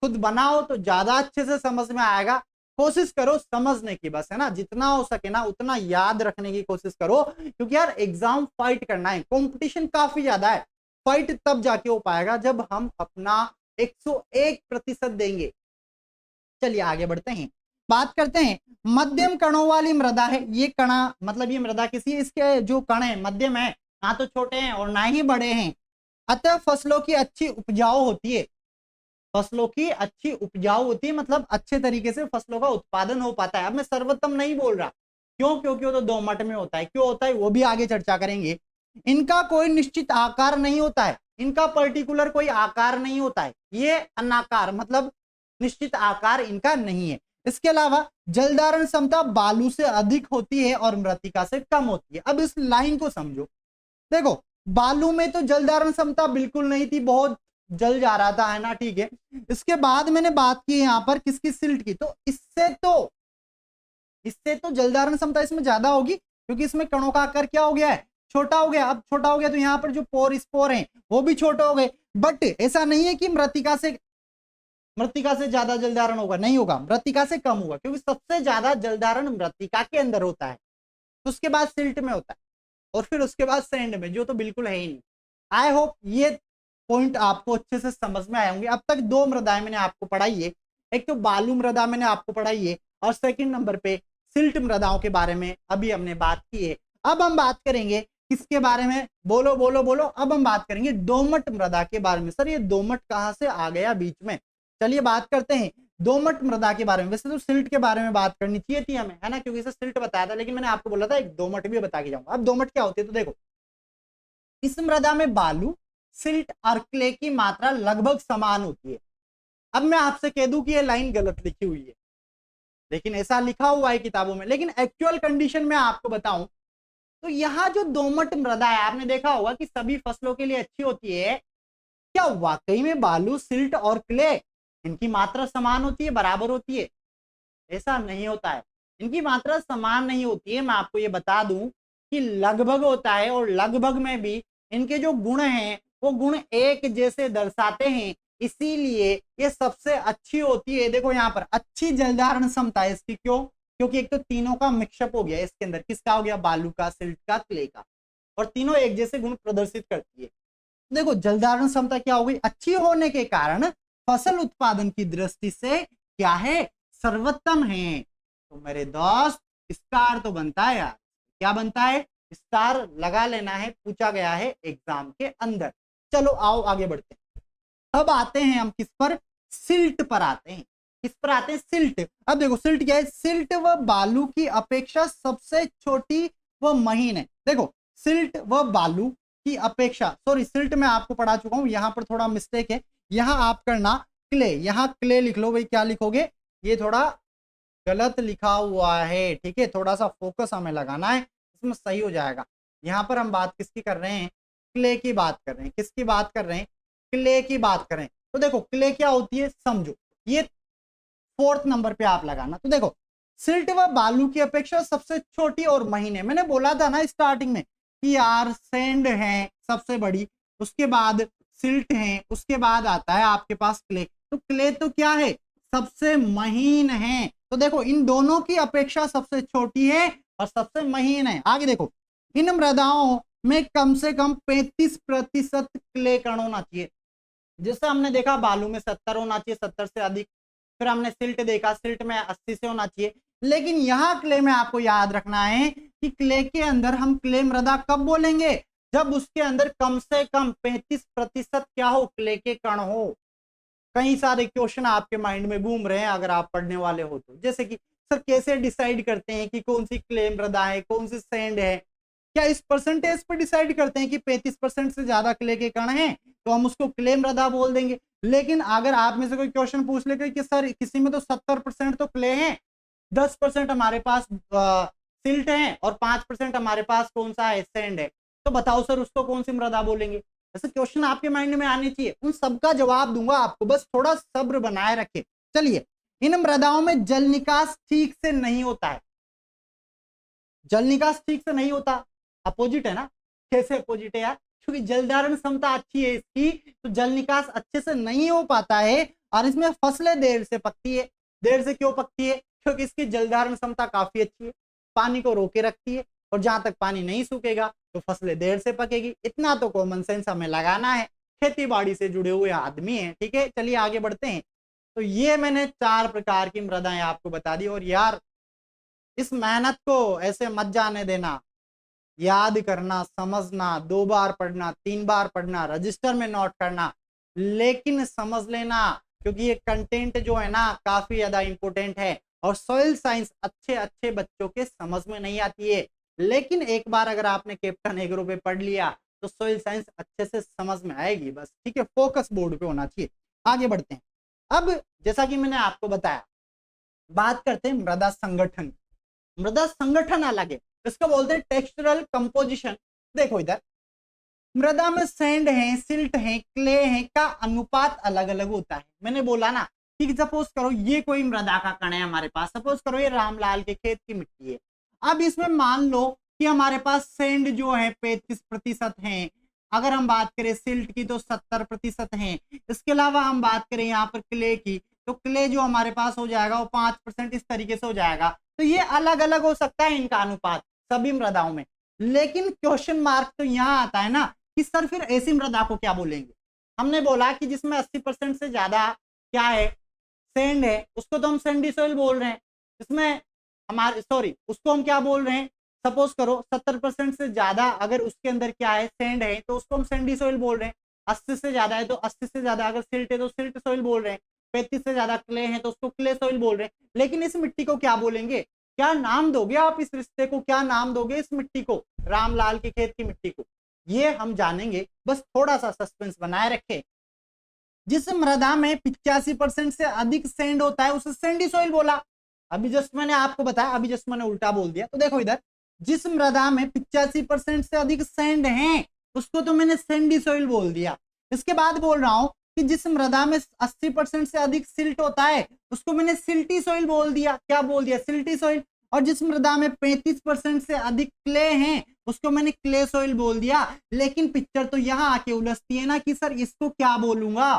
खुद बनाओ तो ज्यादा अच्छे से समझ में आएगा। कोशिश करो समझने की, बस है ना, जितना हो सके ना उतना याद रखने की कोशिश करो, क्योंकि यार एग्जाम फाइट करना है, कंपटीशन काफी ज्यादा है। फाइट तब जाके हो पाएगा जब हम अपना 101% देंगे। चलिए आगे बढ़ते हैं। बात करते हैं मध्यम कणों वाली मृदा है। ये कणा मतलब ये मृदा किसी, इसके जो कण है मध्यम है, ना तो छोटे हैं और ना ही बड़े हैं, अतः फसलों की अच्छी उपजाऊ होती है। फसलों की अच्छी उपजाऊ होती है मतलब अच्छे तरीके से फसलों का उत्पादन हो पाता है। अब मैं सर्वोत्तम नहीं बोल रहा, क्यों, क्योंकि वो तो दोमट में होता है। क्यों होता है वो भी आगे चर्चा करेंगे। इनका कोई निश्चित आकार नहीं होता है, इनका पर्टिकुलर कोई आकार नहीं होता है, ये अनाकार मतलब निश्चित आकार इनका नहीं है। इसके अलावा जल धारण क्षमता बालू से अधिक होती है और मृत्तिका से कम होती है। अब इस लाइन को समझो। देखो, बालू में तो जल धारण क्षमता बिल्कुल नहीं थी, बहुत जल जा रहा था, है ना, ठीक है। इसके बाद मैंने बात की यहाँ पर किसकी, सिल्ट की। तो इससे तो जल धारण क्षमता इसमें ज्यादा होगी, क्योंकि इसमें कणों का आकार क्या हो गया है, छोटा हो गया। अब छोटा हो गया तो यहाँ पर जो पोर स्पोर हैं वो भी छोटे हो गए। बट ऐसा नहीं है कि मृतिका से ज्यादा जल धारण होगा, नहीं होगा, मृतिका से कम होगा, क्योंकि सबसे ज्यादा जल धारण मृतिका के अंदर होता है, तो उसके बाद सिल्ट में होता है, और फिर उसके बाद सैंड में, जो तो बिल्कुल है ही नहीं। आई होप ये पॉइंट आपको अच्छे से समझ में आए होंगे। अब तक दो मृदाएं मैंने आपको पढ़ाई है, एक तो बालू मृदा मैंने आपको पढ़ाई है, और सेकंड नंबर पे सिल्ट मृदाओं के बारे में अभी हमने बात की है। अब हम बात करेंगे किसके बारे में, बोलो बोलो बोलो। अब हम बात करेंगे दोमट मृदा के बारे में। सर ये दोमट कहां से आ गया बीच में, चलिए बात करते हैं दोमट मृदा के बारे में। वैसे तो सिल्ट के बारे में बात करनी चाहिए थी हमें, है ना, क्योंकि इसे सिल्ट बताया था, लेकिन मैंने आपको बोला था एक दोमट भी बता के जाऊंगा। अब दोमट क्या होती है, तो देखो इस मृदा में बालू, सिल्ट और क्ले की मात्रा लगभग समान होती है। अब मैं आपसे कह दूं कि ये लाइन गलत लिखी हुई है, लेकिन ऐसा लिखा हुआ है किताबों में, लेकिन एक्चुअल कंडीशन में आपको बताऊं तो यहाँ जो दोमट मृदा है, आपने देखा होगा कि सभी फसलों के लिए अच्छी होती है। क्या वाकई में बालू, सिल्ट और क्ले इनकी मात्रा समान होती है, बराबर होती है? ऐसा नहीं होता है, इनकी मात्रा समान नहीं होती है। मैं आपको ये बता दूं कि लगभग होता है, और लगभग में भी इनके जो गुण हैं वो गुण एक जैसे दर्शाते हैं, इसीलिए ये सबसे अच्छी होती है। देखो यहाँ पर अच्छी जल धारण क्षमता है इसकी, क्यों? क्योंकि एक तो तीनों का मिक्सअप हो गया इसके अंदर, किसका हो गया, बालू का, सिल्ट का, क्ले का, और तीनों एक जैसे गुण प्रदर्शित करती है। देखो जल धारण क्षमता क्या हो गई, अच्छी होने के कारण फसल उत्पादन की दृष्टि से क्या है, सर्वोत्तम है। तो मेरे दोस्त स्टार तो बनता है यार, क्या बनता है, स्टार लगा लेना है, पूछा गया है एग्जाम के अंदर। चलो आओ आगे बढ़ते हैं। अब आते हैं हम किस पर, सिल्ट पर आते हैं। किस पर आते हैं, सिल्ट। अब देखो सिल्ट क्या है, सिल्ट व बालू की अपेक्षा सबसे छोटी व महीन है। देखो सिल्ट व बालू की अपेक्षा, सॉरी सिल्ट में आपको पढ़ा चुका हूं, यहां पर थोड़ा मिस्टेक है, यहां आप करना क्ले, यहां क्ले लिख लो भाई, क्या लिखोगे, ये थोड़ा गलत लिखा हुआ है, ठीक है, थोड़ा सा फोकस हमें लगाना है, इसमें सही हो जाएगा। यहाँ पर हम बात किसकी कर रहे हैं, क्ले की बात कर रहे हैं, किसकी बात कर रहे हैं, क्ले की बात कर रहे हैं। तो देखो क्ले क्या होती है समझो, ये फोर्थ नंबर पे आप लगाना। तो देखो सिल्ट व बालू की अपेक्षा सबसे छोटी और महीन है। मैंने बोला था ना स्टार्टिंग में कि यार सैंड है सबसे बड़ी, उसके बाद सिल्ट है, उसके बाद आता है आपके पास क्ले। तो क्ले तो क्या है, सबसे महीन है। तो देखो इन दोनों की अपेक्षा सबसे छोटी है और सबसे महीन है। आगे देखो इन मृदाओं में कम से कम 35% क्ले कण होना चाहिए। जैसे हमने देखा बालू में 70 होना चाहिए, 70 से अधिक। फिर हमने सिल्ट देखा, सिल्ट में 80 से होना चाहिए। लेकिन यहाँ क्ले में आपको याद रखना है कि क्ले के अंदर हम क्ले मृदा कब बोलेंगे, जब उसके अंदर कम से कम 35% क्या हो, क्ले के कण हो। कई सारे क्वेश्चन आपके माइंड में घूम रहे हैं अगर आप पढ़ने वाले हो तो, जैसे कि सर कैसे डिसाइड करते हैं कि कौन सी क्ले मृदा है, कौन सी सैंड है, क्या इस परसेंटेज पर डिसाइड करते हैं कि 35% से ज्यादा क्ले के कण हैं तो हम उसको क्ले मृदा बोल देंगे। लेकिन अगर आप में से कोई क्वेश्चन पूछ ले कि सर किसी में तो 70% तो क्ले हैं, 10% हमारे पास सिल्ट है और 5% हमारे पास कौन सा है, सैंड है, तो बताओ सर उसको कौन सी मृदा बोलेंगे। ऐसे क्वेश्चन आपके माइंड में आने चाहिए, उन सबका जवाब दूंगा आपको, बस थोड़ा सब्र बनाए रखे। चलिए इन मृदाओं में जल निकास ठीक से नहीं होता है। जल निकास ठीक से नहीं होता, अपोजिट है ना। कैसे अपोजिट है यार, क्योंकि जल धारण क्षमता अच्छी है इसकी, तो जल निकास अच्छे से नहीं हो पाता है और इसमें फसलें देर से पकती है। देर से क्यों पकती है, क्योंकि इसकी जल धारण क्षमता काफी अच्छी है, पानी को रोके रखती है, और जहां तक पानी नहीं सूखेगा तो फसलें देर से पकेगी। इतना तो कॉमन सेंस हमें लगाना है, खेती बाड़ी से जुड़े हुए आदमी है, ठीक है। चलिए आगे बढ़ते हैं। तो ये मैंने 4 प्रकार की मृदाएं आपको बता दी, और यार इस मेहनत को ऐसे मत जाने देना, याद करना, समझना, 2 बार पढ़ना, 3 बार पढ़ना, रजिस्टर में नोट करना, लेकिन समझ लेना, क्योंकि ये कंटेंट जो है ना काफी ज्यादा इंपॉर्टेंट है, और सॉइल साइंस अच्छे अच्छे बच्चों के समझ में नहीं आती है, लेकिन एक बार अगर आपने कैप्टन एग्रो पे पढ़ लिया तो सॉइल साइंस अच्छे से समझ में आएगी, बस ठीक है, फोकस बोर्ड पे होना चाहिए। आगे बढ़ते हैं। अब जैसा कि मैंने आपको बताया, बात करते हैं मृदा संगठन। मृदा संगठन अलग है, इसको बोलते हैं टेक्सचरल कंपोजिशन। देखो इधर मृदा में सैंड है, सिल्ट है, क्ले है का अनुपात अलग अलग होता है। मैंने बोला ना कि सपोज करो ये कोई मृदा का कण है हमारे पास, सपोज करो ये रामलाल के खेत की मिट्टी है। अब इसमें मान लो कि हमारे पास सैंड जो है 35% है, अगर हम बात करें सिल्ट की तो 70% है, इसके अलावा हम बात करें यहाँ पर क्ले की तो क्ले जो हमारे पास हो जाएगा वो 5%, इस तरीके से हो जाएगा। तो ये अलग अलग हो सकता है इनका अनुपात सभी मृदाओं में। लेकिन क्वेश्चन मार्क तो यहाँ आता है ना कि सर फिर ऐसी मृदा को क्या बोलेंगे। हमने बोला कि जिसमें 80% से ज्यादा क्या है, सैंड है, उसको तो हम सैंडी सॉइल बोल रहे हैं। इसमें हमारे सॉरी उसको हम क्या बोल रहे हैं, सपोज करो 70% से ज्यादा अगर उसके अंदर क्या है सैंड है तो उसको हम सैंडी सॉइल बोल रहे हैं। 80 से ज्यादा है तो 80 से ज्यादा, अगर सिल्ट है तो सिल्ट सॉइल बोल रहे हैं। 35 से ज्यादा क्ले है तो उसको क्ले सॉइल बोल रहे हैं। लेकिन इस मिट्टी को क्या बोलेंगे, क्या नाम दोगे आप इस रिश्ते को, क्या नाम दोगे इस मिट्टी को, रामलाल के खेत की मिट्टी को, ये हम जानेंगे। बस थोड़ा सा सस्पेंस बनाए रखें। जिस मृदा में 85% से अधिक सैंड होता है उसे सैंडी सॉइल बोला। अभी जस्ट मैंने आपको बताया, अभी जस्ट मैंने उल्टा बोल दिया। तो देखो इधर, जिस मृदा में 85% से अधिक सैंड है उसको तो मैंने सैंडी सॉइल बोल दिया। इसके बाद बोल रहा हूं कि जिस मृदा में 80% से अधिक सिल्ट होता है उसको मैंने सिल्टी सॉइल बोल दिया। क्या बोल दिया, सिल्टी सॉइल। और जिस मृदा में 35% से अधिक क्ले हैं उसको मैंने क्ले सॉइल बोल दिया। लेकिन पिक्चर तो यहां आके उलझती है ना कि सर इसको क्या बोलूंगा।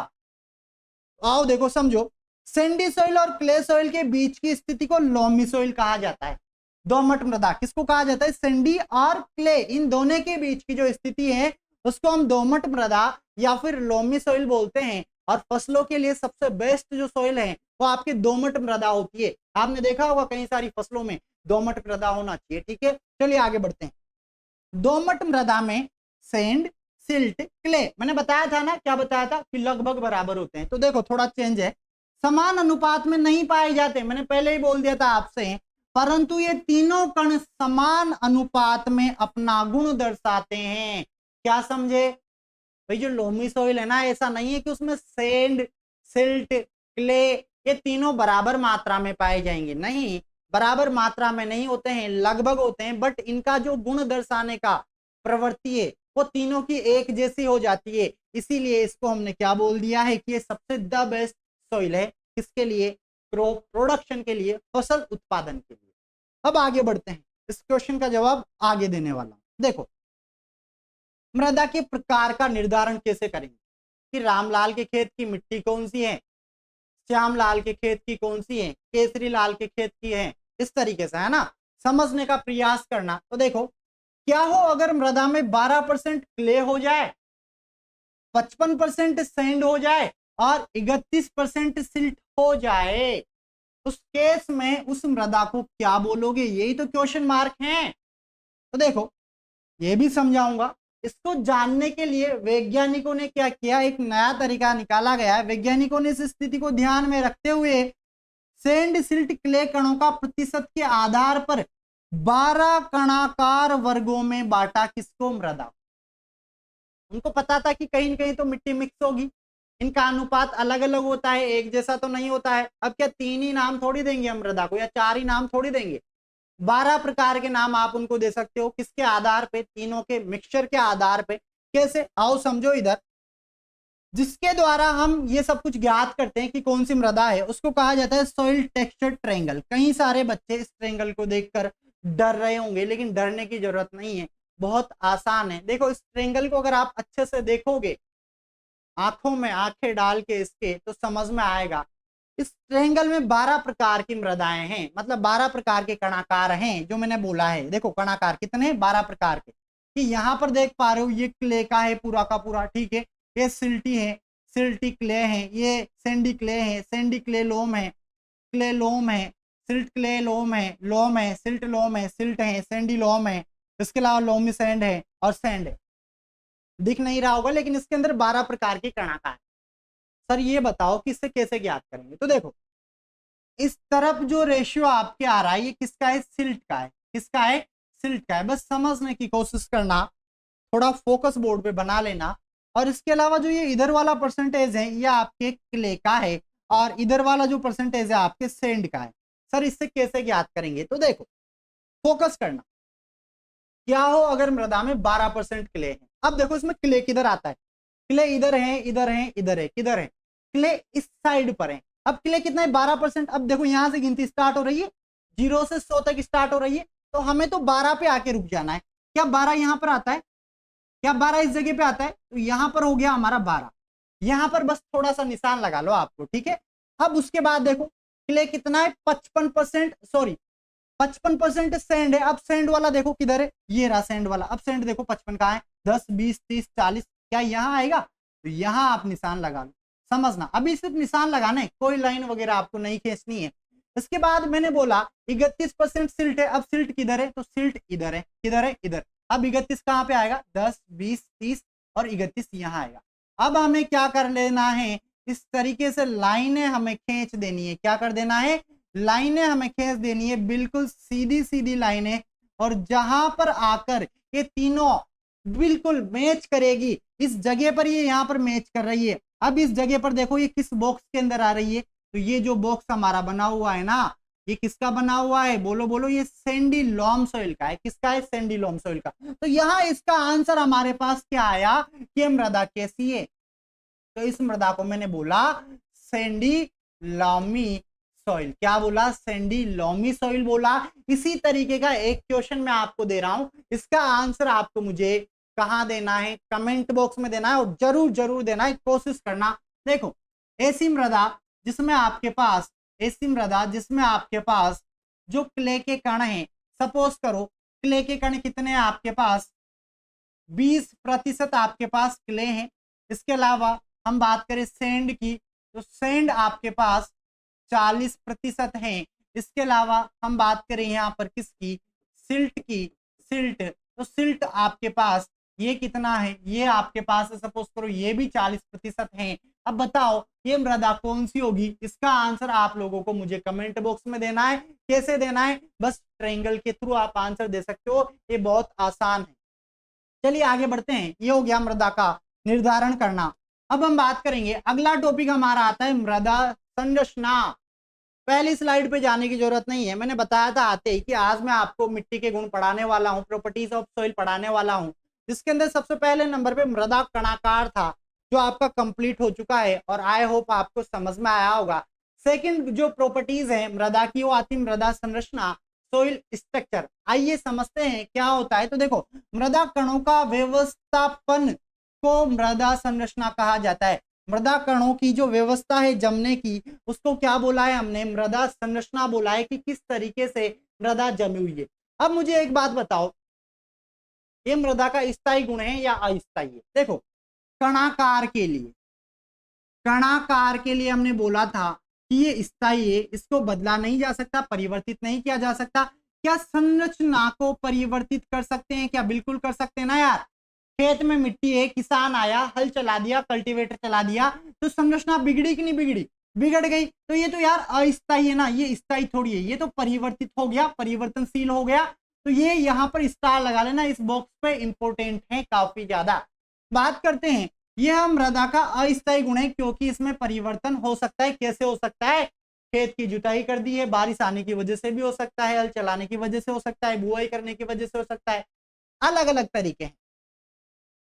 आओ देखो समझो, सैंडी सॉइल और क्ले सॉइल के बीच की स्थिति को लोमी सॉइल कहा जाता है। दोमट मृदा किसको कहा जाता है, सैंडी और क्ले, इन दोनों के बीच की जो स्थिति है उसको हम दोमट मृदा या फिर लोमी सॉइल बोलते हैं। और फसलों के लिए सबसे बेस्ट जो सॉइल है वो आपकी दोमट मृदा होती है। आपने देखा होगा कई सारी फसलों में दोमट मृदा होना चाहिए। ठीक है, चलिए आगे बढ़ते हैं। दोमट मृदा में सैंड, सिल्ट, क्ले, मैंने बताया था ना, क्या बताया था कि लगभग बराबर होते हैं। तो देखो थोड़ा चेंज है, समान अनुपात में नहीं पाए जाते, मैंने पहले ही बोल दिया था आपसे, परंतु ये तीनों कण समान अनुपात में अपना गुण दर्शाते हैं। क्या समझे भाई, जो लोमी सॉइल है ना, ऐसा नहीं है कि उसमें सैंड, सिल्ट, क्ले ये तीनों बराबर मात्रा में पाए जाएंगे, नहीं, बराबर मात्रा में नहीं होते हैं, लगभग होते हैं, बट इनका जो गुण दर्शाने का प्रवृत्ति है वो तीनों की एक जैसी हो जाती है। इसीलिए इसको हमने क्या बोल दिया है कि ये सबसे द बेस्ट सॉइल है किसके लिए, क्रॉप प्रोडक्शन के लिए, फसल उत्पादन के लिए। अब आगे बढ़ते हैं, इस क्वेश्चन का जवाब आगे देने वाला। देखो, मृदा के प्रकार का निर्धारण कैसे करेंगे कि रामलाल के खेत की मिट्टी कौन सी है, श्यामलाल के खेत की कौन सी है, केसरी लाल के खेत की है, इस तरीके से है ना समझने का प्रयास करना। तो देखो, क्या हो अगर मृदा में 12% क्ले हो जाए, 55% सैंड हो जाए और 31% सिल्ट हो जाए, उस केस में उस मृदा को क्या बोलोगे, यही तो क्वेश्चन मार्क है। तो देखो ये भी समझाऊंगा। इसको जानने के लिए वैज्ञानिकों ने क्या किया, एक नया तरीका निकाला गया है। वैज्ञानिकों ने इस स्थिति को ध्यान में रखते हुए सैंड, सिल्ट, क्ले कणों का प्रतिशत के आधार पर 12 कणाकार वर्गों में बांटा। किसको, मृदा। उनको पता था कि कहीं न कहीं तो मिट्टी मिक्स होगी, इनका अनुपात अलग अलग होता है, एक जैसा तो नहीं होता है। अब क्या 3 ही नाम थोड़ी देंगे हम मृदा को, या 4 ही नाम थोड़ी देंगे, 12 प्रकार के नाम आप उनको दे सकते हो। किसके आधार पे, तीनों के मिक्सचर के आधार पे। कैसे, आओ समझो इधर। जिसके द्वारा हम ये सब कुछ ज्ञात करते हैं कि कौन सी मृदा है उसको कहा जाता है सॉइल टेक्सचर ट्रायंगल। कई सारे बच्चे इस ट्रायंगल को देखकर डर रहे होंगे, लेकिन डरने की जरूरत नहीं है, बहुत आसान है। देखो इस ट्रायंगल को अगर आप अच्छे से देखोगे, आंखों में आंखें डाल के इसके, तो समझ में आएगा। इस ट्रायंगल में 12 प्रकार की मृदाएं हैं, मतलब 12 प्रकार के कणाकार हैं जो मैंने बोला है। देखो कणाकार कितने, 12 प्रकार के। कि यहाँ पर देख पा रहे हो ये क्ले का है पूरा का पूरा, ठीक है, ये सिल्टी है, सिल्टी क्ले है, ये सैंडी क्ले है, सैंडी क्ले लोम है, क्ले लोम है, सिल्ट क्ले लोम है, लोम है, सिल्ट लोम है, सिल्ट है, सैंडी लोम है, इसके अलावा लोमी सैंड है और सैंड है। दिख नहीं रहा होगा लेकिन इसके अंदर 12 प्रकार के कणाकार। सर ये बताओ कि इससे कैसे ज्ञात करेंगे। तो देखो इस तरफ जो रेशियो आपके आ रहा है ये किसका है, सिल्ट का है। किसका है, सिल्ट का है। बस समझने की कोशिश करना, थोड़ा फोकस बोर्ड पे बना लेना। और इसके अलावा जो ये इधर वाला परसेंटेज है ये आपके क्ले का है और इधर वाला जो परसेंटेज है आपके सैंड का है। सर इससे कैसे ज्ञात करेंगे, तो देखो फोकस करना। क्या हो अगर मृदा में 12% क्ले है। अब देखो इसमें क्ले किधर आता है, क्ले इधर है, इधर है, इधर है, किधर है, क्ले इस साइड पर है। अब क्ले कितना है 12%। अब देखो यहां से गिनती स्टार्ट हो रही है, 0 से 100 तक स्टार्ट हो रही है, तो हमें तो 12 पे आके रुक जाना है। क्या 12 यहां पर आता है, क्या 12 इस जगह पे आता है, तो यहां पर हो गया हमारा 12, यहां पर बस थोड़ा सा निशान लगा लो आपको, ठीक है। अब उसके बाद देखो क्ले कितना है 55%, सॉरी 55% सैंड है। अब सैंड वाला देखो किधर है, ये रहा सैंड वाला। अब सैंड देखो 55 कहाँ है, 10 20 30 40, क्या यहाँ आएगा, तो यहाँ आप निशान लगा लो, समझना। अभी सिर्फ निशान लगाना है, कोई लाइन वगैरह आपको नहीं खींचनी है। इसके बाद मैंने बोला 31% सिल्ट है। अब सिल्ट किधर है, तो सिल्ट इधर है, किधर है, इधर। अब 31 कहाँ पे आएगा, 10 20 30 और 31 यहाँ आएगा। अब हमें क्या कर लेना है, इस तरीके से लाइनें हमें खींच देनी है। क्या कर देना है, लाइनें हमें खींच देनी है, बिल्कुल सीधी सीधी लाइनें। और जहां पर आकर ये तीनों बिल्कुल मैच करेगी, इस जगह पर ये यहाँ पर मैच कर रही है। अब इस जगह पर देखो ये किस बॉक्स के अंदर आ रही है, तो ये जो बॉक्स हमारा बना हुआ है ना, ये किसका बना हुआ है, बोलो बोलो, ये सैंडी लॉम सॉइल का है। किसका है, सैंडी लॉम सॉइल का। तो यहाँ इसका आंसर हमारे पास क्या आया कि मृदा कैसी है, तो इस मृदा को मैंने बोला सैंडी लॉमी सॉइल। क्या बोला, सैंडी लॉमी सॉइल बोला। इसी तरीके का एक क्वेश्चन मैं आपको दे रहा हूं, इसका आंसर आपको मुझे कहां देना है, कमेंट बॉक्स में देना है, और जरूर जरूर देना है, कोशिश करना। देखो ऐसी मृदा जिसमें आपके पास, ऐसी मृदा जिसमें आपके पास जो क्ले के कण है, सपोज करो क्ले के कण कितने हैं आपके पास, 20% आपके पास क्ले हैं। इसके अलावा हम बात करें सैंड की, तो सैंड आपके पास 40% है। इसके अलावा हम बात करें यहाँ पर किसकी, सिल्ट की, सिल्ट, तो सिल्ट आपके पास ये कितना है, ये आपके पास सपोज करो ये भी 40% है। अब बताओ ये मृदा कौन सी होगी, इसका आंसर आप लोगों को मुझे कमेंट बॉक्स में देना है। कैसे देना है, बस ट्रायंगल के थ्रू आप आंसर दे सकते हो, ये बहुत आसान है। चलिए आगे बढ़ते हैं, ये हो गया मृदा का निर्धारण करना। अब हम बात करेंगे, अगला टॉपिक हमारा आता है मृदा संरचना। पहली स्लाइड पे जाने की जरूरत नहीं है, मैंने बताया था आते ही कि आज मैं आपको मिट्टी के गुण पढ़ाने वाला हूँ, प्रॉपर्टीज ऑफ सॉइल पढ़ाने वाला हूँ, जिसके अंदर सबसे पहले नंबर पे मृदा कणाकार था, जो आपका कंप्लीट हो चुका है और आई होप आपको समझ में आया होगा। सेकंड जो प्रॉपर्टीज है मृदा की, वो आती मृदा संरचना, सोइल स्ट्रक्चर। आइए समझते हैं क्या होता है। तो देखो मृदा कणों का व्यवस्थापन को मृदा संरचना कहा जाता है। मृदा कणों की जो व्यवस्था है जमने की, उसको क्या बोला है हमने, मृदा संरचना बोला है, कि किस तरीके से मृदा जमी हुई है। अब मुझे एक बात बताओ, ये मृदा का स्थायी गुण है या अस्थायी है। देखो कणाकार के लिए, कणाकार के लिए हमने बोला था कि ये स्थायी है, इसको बदला नहीं जा सकता, परिवर्तित नहीं किया जा सकता। क्या संरचना को परिवर्तित कर सकते हैं क्या, बिल्कुल कर सकते हैं ना यार। खेत में मिट्टी है, किसान आया, हल चला दिया, कल्टीवेटर चला दिया, तो संरचना बिगड़ी कि नहीं बिगड़ी, बिगड़ गई। तो ये तो यार अस्थायी है ना, ये स्थायी थोड़ी है, ये तो परिवर्तित हो गया, परिवर्तनशील हो गया। तो ये यहाँ पर स्टार लगा लेना, इस बॉक्स पे इंपॉर्टेंट है काफी ज्यादा। बात करते हैं, यह मृदा का अस्थायी गुण है क्योंकि इसमें परिवर्तन हो सकता है। कैसे हो सकता है, खेत की जुताई कर दी है, बारिश आने की वजह से भी हो सकता है, हल चलाने की वजह से हो सकता है, बुआई करने की वजह से हो सकता है, अलग अलग तरीके हैं।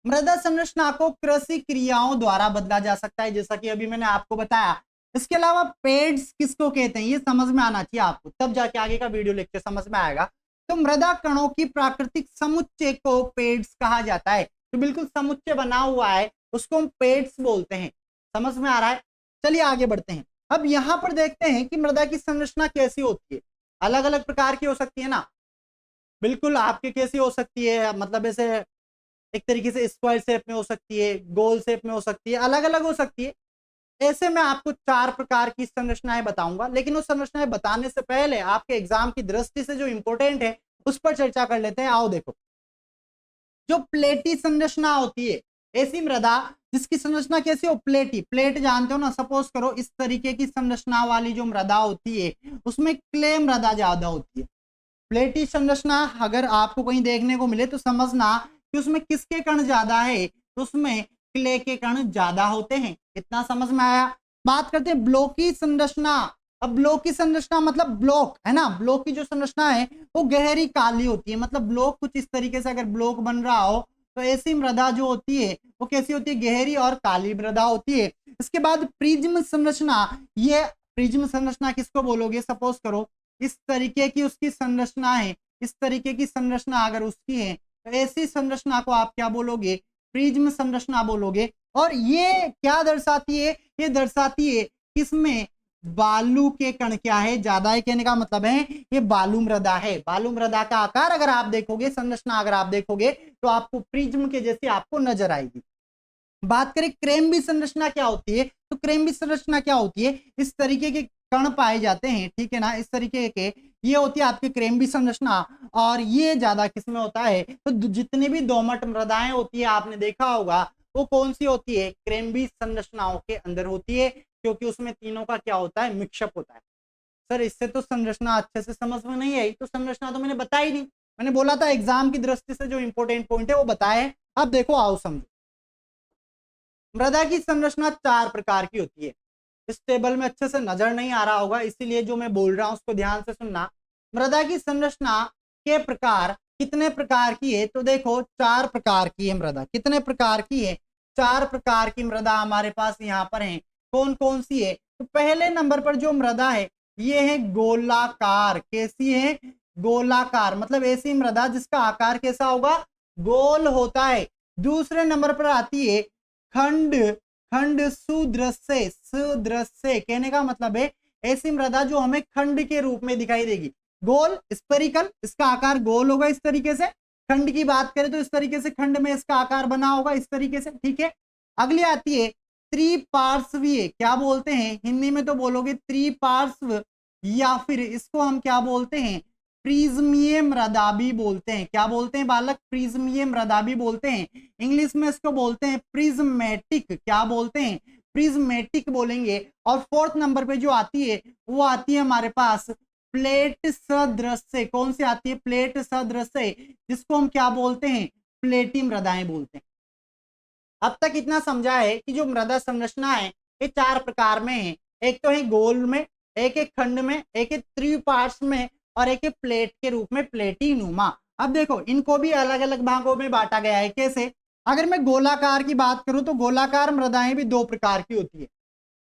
मृदा संरचना को कृषि क्रियाओं द्वारा बदला जा सकता है, जैसा कि अभी मैंने आपको बताया। इसके अलावा पेड्स किसको कहते हैं, ये समझ में आना चाहिए आपको, तब जाके आगे का वीडियो लेक्चर समझ में आएगा। तो मृदा कणों की प्राकृतिक समुच्चय को पेड्स कहा जाता है। तो बिल्कुल समुच्चय बना हुआ है उसको हम पेड्स बोलते हैं। समझ में आ रहा है, चलिए आगे बढ़ते हैं। अब यहाँ पर देखते हैं कि मृदा की संरचना कैसी होती है। अलग अलग प्रकार की हो सकती है ना, बिल्कुल आपके कैसी हो सकती है, मतलब ऐसे एक तरीके से स्क्वायर शेप में हो सकती है, गोल शेप में हो सकती है, अलग अलग हो सकती है। ऐसे मैं आपको 4 प्रकार की संरचनाएं बताऊंगा, लेकिन वो संरचनाएं बताने से पहले आपके एग्जाम की दृष्टि से जो इंपॉर्टेंट है उस पर चर्चा कर लेते हैं। आओ देखो, जो प्लेटी संरचना होती है, ऐसी मृदा जिसकी संरचना कैसी हो, प्लेटी, प्लेट जानते हो ना, सपोज करो इस तरीके की संरचना वाली जो मृदा होती है उसमें क्ले मृदा ज्यादा होती है। प्लेटी संरचना अगर आपको कहीं देखने को मिले तो समझना कि उसमें किसके कण ज्यादा है, तो उसमें क्ले के कण ज्यादा होते हैं। इतना समझ में आया। बात करते हैं ब्लॉकी संरचना। अब ब्लॉकी संरचना मतलब ब्लॉक है ना, ब्लॉक की जो संरचना है वो गहरी काली होती है, मतलब ब्लॉक कुछ इस तरीके से अगर ब्लॉक बन रहा हो तो ऐसी मृदा जो होती है वो कैसी होती है, गहरी और काली मृदा होती है। इसके बाद प्रिज्म संरचना, ये प्रिज्म संरचना किसको बोलोगे, सपोज करो इस तरीके की उसकी संरचना है, इस तरीके की संरचना अगर उसकी है तो ऐसी संरचना को आप क्या बोलोगे, प्रिज्म संरचना बोलोगे। और ये क्या दर्शाती है, ये दर्शाती है किसमें, बालू के कण क्या है ज्यादा है, कहने का मतलब है ये बालू मृदा है। बालू मृदा का आकार अगर आप देखोगे, संरचना अगर आप देखोगे तो आपको प्रिज्म के जैसी आपको नजर आएगी। बात करें क्रेम्बी संरचना क्या होती है, तो क्रेम्बी संरचना क्या होती है, इस तरीके के कण पाए जाते हैं, ठीक है ना, इस तरीके के, ये होती है आपकी क्रेम्बी संरचना। और ये ज्यादा किसमें होता है, तो जितनी भी दोमट मृदाएं होती है आपने देखा होगा वो कौन सी होती है, क्रेम्बी संरचनाओं के अंदर होती है, क्योंकि उसमें तीनों का क्या होता है, मिक्सअप होता है। सर इससे तो संरचना अच्छे से समझ में नहीं आई, तो संरचना तो मैंने बताई नहीं, मैंने बोला था एग्जाम की दृष्टि से जो इंपॉर्टेंट पॉइंट है वो बताए। अब देखो आओ समझो, मृदा की संरचना 4 प्रकार की होती है। इस टेबल में अच्छे से नजर नहीं आ रहा होगा, इसीलिए जो मैं बोल रहा हूं उसको ध्यान से सुनना। मृदा की संरचना के प्रकार कितने प्रकार की है, तो देखो 4 प्रकार की है मृदा। कितने प्रकार की है, 4 प्रकार की मृदा हमारे पास यहाँ पर है। कौन कौन सी है, तो पहले नंबर पर जो मृदा है ये है गोलाकार। कैसी है, गोलाकार, मतलब ऐसी मृदा जिसका आकार कैसा होगा, गोल होता है। दूसरे नंबर पर आती है खंड, खंड सुदृश्य, सुदृश्य कहने का मतलब है ऐसी मृदा जो हमें खंड के रूप में दिखाई देगी, गोल स्पेरिकल, इसका आकार गोल होगा इस तरीके से। खंड की बात करें तो इस तरीके से खंड में इसका आकार बना होगा इस तरीके से, ठीक है। अगली आती है त्रिपार्श्वीय, क्या बोलते हैं हिंदी में तो बोलोगे त्रिपार्श्व, या फिर इसको हम क्या बोलते हैं, प्रिज्मीय मृदा भी बोलते हैं। क्या बोलते हैं बालक, प्रिज्मीय मृदा भी बोलते हैं। इंग्लिश में इसको बोलते हैं प्रिज्मेटिक, क्या बोलते हैं, प्रिज्मेटिक बोलेंगे। और 4th नंबर पे जो आती है वो आती है हमारे पास प्लेट सदृश्य। कौन सी आती है, प्लेट सदृश्य, जिसको हम क्या बोलते हैं, प्लेटी मृदाएं बोलते हैं। अब तक इतना समझा है कि जो मृदा संरचना है ये 4 प्रकार में है। एक तो है गोल में, एक एक खंड में, एक एक त्रिपार्श्व में, और एक प्लेट के रूप में, प्लेटी नुमा। अब देखो इनको भी अलग अलग भागों में बांटा गया है। कैसे, अगर मैं गोलाकार की बात करूं तो गोलाकार मृदाएं भी 2 प्रकार की होती है।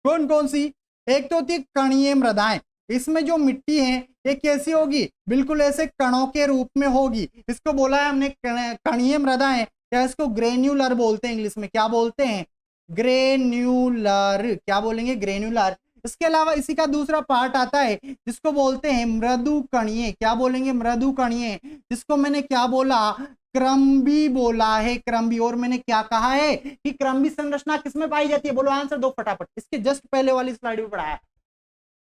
कौन कौन सी, एक तो होती है कणीय मृदाएं, इसमें जो मिट्टी है ये कैसी होगी, बिल्कुल ऐसे कणों के रूप में होगी, इसको बोला है हमने कणीय मृदाएं, क्या इसको ग्रेन्यूलर बोलते हैं, इंग्लिश में क्या बोलते हैं, ग्रेन्यूलर, क्या बोलेंगे, ग्रेन्यूलर। इसके अलावा इसी का दूसरा पार्ट आता है जिसको बोलते हैं मृदु कणीय, क्या बोलेंगे, मृदु कणीय, जिसको मैंने क्या बोला, क्रम्बी बोला है, क्रम्बी। और मैंने क्या कहा है कि क्रम्बी संरचना किसमें पाई जाती है, बोलो आंसर दो फटाफट, इसके जस्ट पहले वाली स्लाइड में पढ़ाया।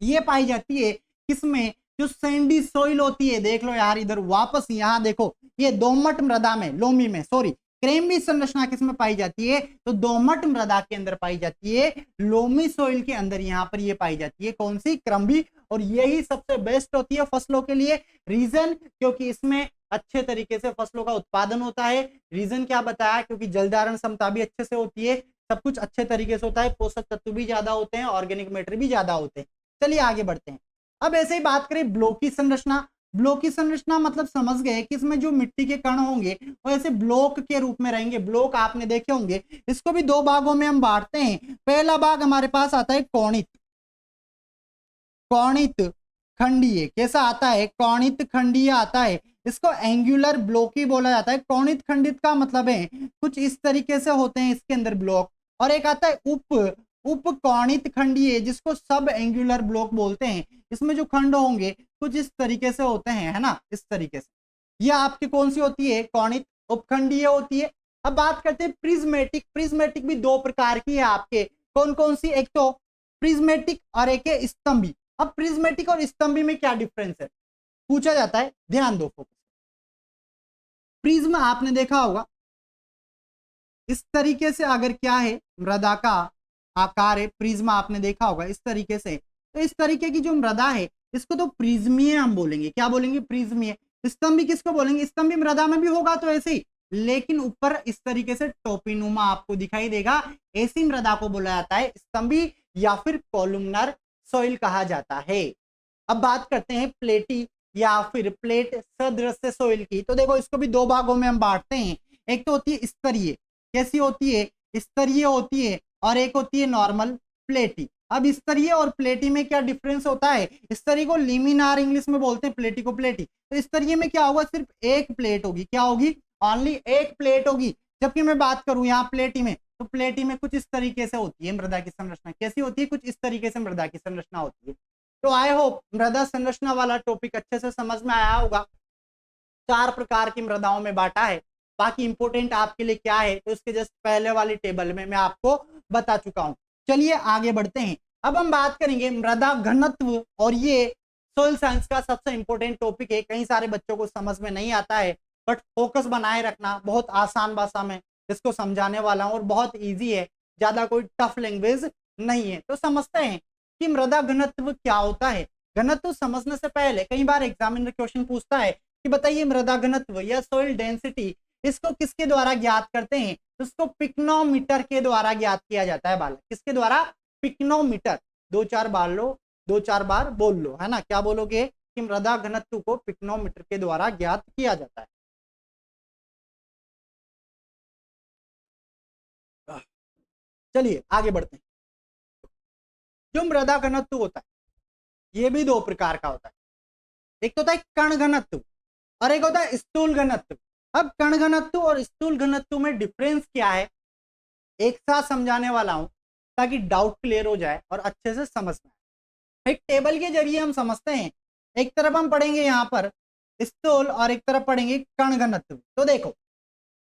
ये पाई जाती है किसमें, जो सैंडी सोइल होती है, देख लो यार इधर वापस, यहाँ देखो ये दोमट मृदा में, लोमी में सॉरी, क्रेम्बी संरचना किसमें पाई जाती है, तो दोमट मृदा के अंदर पाई जाती है, लोमी सोइल के अंदर यहाँ पर ये पाई जाती है, कौन सी, क्रम्बी। और यही सबसे बेस्ट होती है फसलों के लिए। रीजन, क्योंकि इसमें अच्छे तरीके से फसलों का उत्पादन होता है। रीजन क्या बताया, क्योंकि जल धारण क्षमता भी अच्छे से होती है, सब कुछ अच्छे तरीके से होता है, पोषक तत्व भी ज्यादा होते हैं, ऑर्गेनिक मैटर भी ज्यादा होते हैं। चलिए आगे बढ़ते हैं। अब ऐसे ही बात करें ब्लॉक की संरचना। ब्लॉक की संरचना मतलब समझ गए कि इसमें जो मिट्टी के कण होंगे वो ऐसे ब्लॉक के रूप में रहेंगे। ब्लॉक आपने देखे होंगे, इसको भी 2 भागों में हम बांटते हैं। पहला भाग हमारे पास आता है कोणित, कोणित खंडीय, कैसा आता है, कोणित खंडीय आता है। इसको एंगुलर ब्लॉक ही बोला जाता है। कोणित खंडित का मतलब है कुछ इस तरीके से होते हैं इसके अंदर ब्लॉक। और एक आता है उप कोणित खंडीय, जिसको सब एंगुलर ब्लॉक बोलते हैं। इसमें जो खंड होंगे कुछ इस तरीके से होते हैं, है ना, इस तरीके से। ये आपकी कौन सी होती है, कोणित उपखंडीय होती है। अब बात करते हैं प्रिज्मेटिक। प्रिज्मेटिक भी 2 प्रकार की है आपके, कौन कौन सी, एक तो प्रिज्मेटिक और एक है स्तंभी। अब प्रिज्मेटिक और स्तंभी में क्या डिफरेंस है पूछा जाता है, ध्यान दो फोकस। प्रिज्म आपने देखा होगा इस तरीके से, अगर क्या है मृदा का आकार है, प्रिज्म आपने देखा होगा इस तरीके से। तो इस तरीके की जो मृदा है इसको तो प्रिज्मीय हम बोलेंगे, क्या बोलेंगे, प्रिज्मीय। स्तंभी किसको बोलेंगे, स्तंभी मृदा में भी होगा तो ऐसे ही, लेकिन ऊपर इस तरीके से टोपीनुमा आपको दिखाई देगा। ऐसी मृदा को बोला जाता है स्तंभी या फिर कॉलुमनर सॉइल कहा जाता है। अब बात करते हैं प्लेटी या फिर प्लेट सदृश्य सॉइल की। तो देखो इसको भी 2 भागों में हम बांटते हैं। एक तो होती है स्तरीय, कैसी होती है, स्तरीय होती है, और एक होती है नॉर्मल प्लेटी। अब स्तरीय और प्लेटी में क्या डिफरेंस होता है, स्तरीय को लिमिनार इंग्लिश में बोलते हैं, प्लेटी को प्लेटी। तो स्तरीय में क्या होगा, सिर्फ एक प्लेट होगी, क्या होगी, ओनली एक प्लेट होगी। जबकि मैं बात करूं यहाँ प्लेटी में, तो प्लेटी में कुछ इस तरीके से होती है मृदा की संरचना, कैसी होती है, कुछ इस तरीके से मृदा की संरचना होती है। तो आई होप मृदा संरचना वाला टॉपिक अच्छे से समझ में आया होगा। 4 प्रकार की मृदाओं में बांटा है, बाकी इंपोर्टेंट आपके लिए क्या है तो उसके जस्ट पहले वाली टेबल में मैं आपको बता चुका हूं। चलिए आगे बढ़ते हैं। अब हम बात करेंगे मृदा घनत्व, और ये सोइल साइंस का सबसे इंपॉर्टेंट टॉपिक है। कई सारे बच्चों को समझ में नहीं आता है, बट फोकस बनाए रखना, बहुत आसान भाषा में इसको समझाने वाला हूं और बहुत ईजी है, ज्यादा कोई टफ लैंग्वेज नहीं है। तो समझते हैं कि मृदा घनत्व क्या होता है। घनत्व समझने से पहले कई बार एग्जामिनर क्वेश्चन पूछता है कि बताइए मृदा घनत्व या सोइल डेंसिटी इसको किसके द्वारा ज्ञात करते हैं, तो इसको पिक्नोमीटर के द्वारा ज्ञात किया जाता है बालक। किसके द्वारा, पिक्नोमीटर। 2-4 बार लो, 2-4 बार बोल लो, है ना, क्या बोलोगे कि मृदा घनत्व को पिक्नोमीटर के द्वारा ज्ञात किया जाता है। चलिए आगे बढ़ते हैं। जो मृदा घनत्व होता है ये भी 2 प्रकार का होता है। एक तो होता है कण घनत्व और एक होता है स्थूल घनत्व। अब कण घनत्व और स्थूल घनत्व में डिफरेंस क्या है एक साथ समझाने वाला हूं, ताकि डाउट क्लियर हो जाए और अच्छे से समझ में आए। एक टेबल के जरिए हम समझते हैं। एक तरफ हम पढ़ेंगे यहाँ पर स्थूल और एक तरफ पढ़ेंगे कण घनत्व। तो देखो,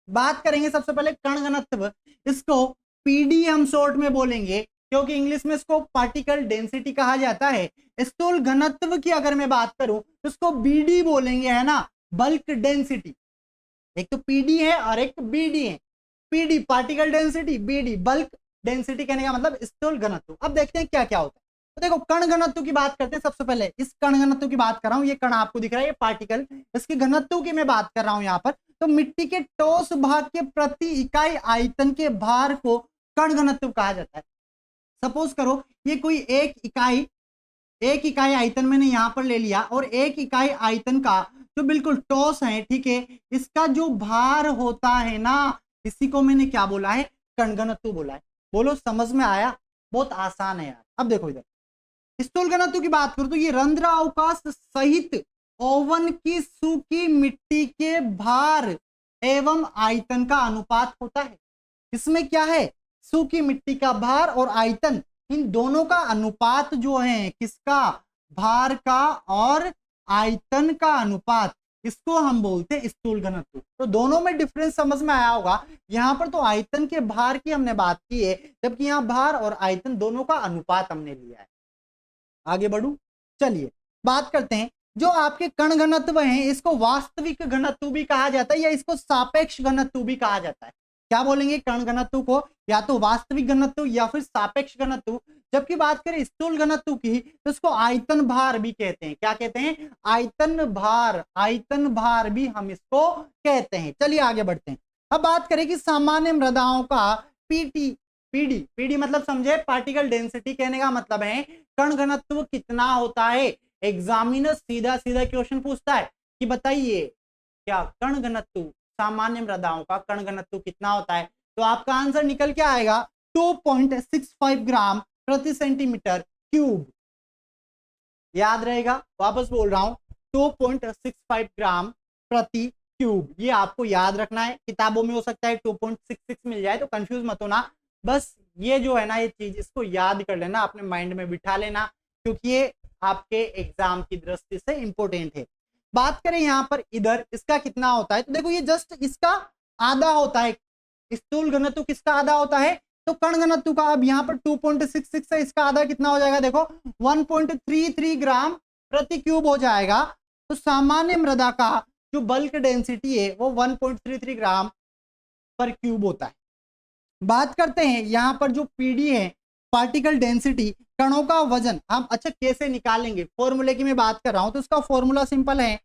बात करेंगे सबसे पहले कण घनत्व। इसको पीडी हम शॉर्ट में बोलेंगे, क्योंकि इंग्लिश में इसको पार्टिकल डेंसिटी कहा जाता है। स्थूल घनत्व की अगर मैं बात करूं तो इसको बीडी बोलेंगे, है ना, बल्क डेंसिटी। एक तो पीडी है और एक बीडी है। PD particle density, BD bulk density, कहने का मतलब स्थूल घनत्व। अब देखते हैं क्या क्या होता है। तो देखो, कण घनत्व की बात करते हैं। सबसे पहले इस कण घनत्व की बात कर रहा हूं, ये कण आपको दिख रहा है, ये पार्टिकल, इसके घनत्व की मैं बात कर रहा हूं यहाँ पर। तो मिट्टी के ठोस भाग के प्रति इकाई आयतन के भार को कण घनत्व कहा जाता है। सपोज करो ये कोई एक इकाई आयतन मैंने यहां पर ले लिया, और एक इकाई आयतन का जो बिल्कुल ठोस है, ठीक है, इसका जो भार होता है ना, इसी को मैंने क्या बोला है, कण घनत्व बोला है। बोलो समझ में आया, बहुत आसान है यार। अब देखो इधर स्थूल घनत्व की बात करूं तो ये रंध्र अवकाश सहित ओवन की सूखी मिट्टी के भार एवं आयतन का अनुपात होता है। इसमें क्या है, सूखी मिट्टी का भार और आयतन, इन दोनों का अनुपात जो है, किसका, भार का और आयतन का अनुपात, इसको हम बोलते हैं स्थूल घनत्व। तो दोनों में डिफरेंस समझ में आया होगा। यहां पर तो आयतन के भार की हमने बात की है, जबकि यहां भार और आयतन दोनों का अनुपात हमने लिया है। आगे बढ़ू, चलिए बात करते हैं। जो आपके कण घनत्व हैं, इसको वास्तविक घनत्व भी कहा जाता है या इसको सापेक्ष घनत्व भी कहा जाता है। क्या बोलेंगे, कण घनत्व को या तो वास्तविक घनत्व या फिर सापेक्ष घनत्व। जबकि बात करें स्थूल घनत्व की तो इसको आयतन भार भी कहते हैं। क्या कहते हैं, आयतन भार, आयतन भार भी हम इसको कहते हैं। चलिए आगे बढ़ते हैं। अब बात करें कि सामान्य मृदाओं का पीडी मतलब समझे, पार्टिकल डेंसिटी, कहने का मतलब है कण घनत्व कितना होता है। एग्जामिनर सीधा सीधा क्वेश्चन पूछता है कि बताइए क्या कण घनत्व, सामान्य मृदाओं का कण घनत्व कितना होता है, तो आपका आंसर निकल के आएगा 2.65 ग्राम प्रति सेंटीमीटर क्यूब। याद रहेगा, वापस बोल रहा हूं, 2.65 ग्राम प्रति क्यूब, ये आपको याद रखना है। किताबों में हो सकता है 2.66 मिल जाए, तो कंफ्यूज मत होना। बस ये जो है ना, ये चीज इसको याद कर लेना, अपने माइंड में बिठा लेना, क्योंकि ये आपके एग्जाम की दृष्टि से इंपॉर्टेंट है। बात करें यहाँ पर इधर इसका कितना होता है, तो देखो ये जस्ट इसका आधा होता है। स्थूल घनत्व किसका आधा होता है, तो कण घनत्व का। अब यहाँ पर 2.66 है, इसका आधा कितना हो जाएगा, देखो 1.33 ग्राम प्रति क्यूब हो जाएगा। तो सामान्य मृदा का जो बल्क डेंसिटी है वो 1.33 ग्राम पर क्यूब होता है। बात करते हैं यहाँ पर जो पीडी है, पार्टिकल डेंसिटी, कणों का वजन, हम अच्छा कैसे निकालेंगे, फॉर्मूले की मैं बात कर रहा हूं, तो इसका फॉर्मूला सिंपल है।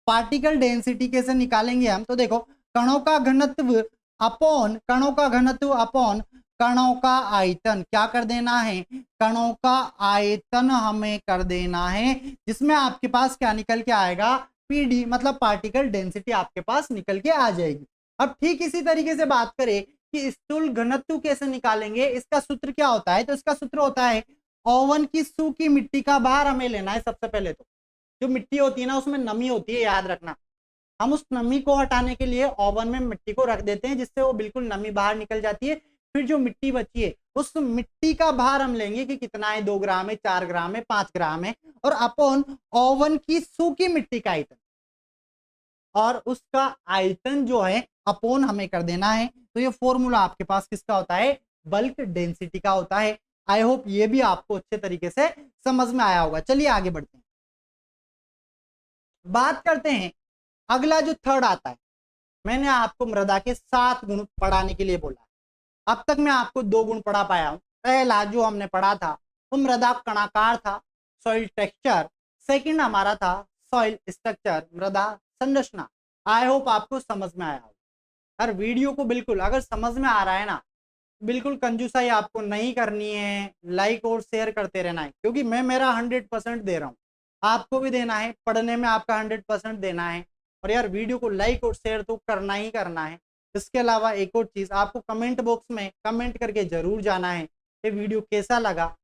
पार्टिकल डेंसिटी कैसे निकालेंगे हम, तो देखो कणों का घनत्व अपॉन कणों का आयतन, क्या कर देना है, कणों का आयतन हमें कर देना है, जिसमें आपके पास क्या निकल के आएगा, पीडी मतलब पार्टिकल डेंसिटी आपके पास निकल के आ जाएगी। अब ठीक इसी तरीके से बात करें कि स्थूल घनत्व कैसे निकालेंगे, इसका सूत्र क्या होता है, तो इसका सूत्र होता है ओवन की सूखी मिट्टी का भार हमें लेना है। सबसे पहले तो जो मिट्टी होती है ना उसमें नमी होती है, याद रखना। हम उस नमी को हटाने के लिए ओवन में मिट्टी को रख देते हैं जिससे वो बिल्कुल नमी बाहर निकल जाती है। फिर जो मिट्टी बची है उस मिट्टी का भार हम लेंगे कि कितना है, 2 ग्राम है, 4 ग्राम है, 5 ग्राम है, और अपॉन ओवन की सूखी मिट्टी का आयतन, और उसका आयतन जो है अपॉन हमें कर देना है। तो ये फॉर्मूला आपके पास किसका होता है, बल्क डेंसिटी का होता है। आई होप ये भी आपको अच्छे तरीके से समझ में आया होगा। चलिए आगे बढ़ते हैं, बात करते हैं अगला जो थर्ड आता है। मैंने आपको मृदा के 7 गुण पढ़ाने के लिए बोला, अब तक मैं आपको 2 गुण पढ़ा पाया हूं। पहला जो हमने पढ़ा था वो मृदा कणाकार था, सॉइल टेक्सचर। सेकंड हमारा था सॉइल स्ट्रक्चर, मृदा संरचना। आई होप आपको समझ में आया हो। हर वीडियो को बिल्कुल अगर समझ में आ रहा है ना, बिल्कुल कंजूसाई आपको नहीं करनी है, लाइक और शेयर करते रहना है, क्योंकि मैं मेरा 100% दे रहा हूँ, आपको भी देना है, पढ़ने में आपका 100% देना है। और यार वीडियो को लाइक और शेयर तो करना ही करना है। इसके अलावा एक और चीज, आपको कमेंट बॉक्स में कमेंट करके जरूर जाना है ये वीडियो कैसा लगा।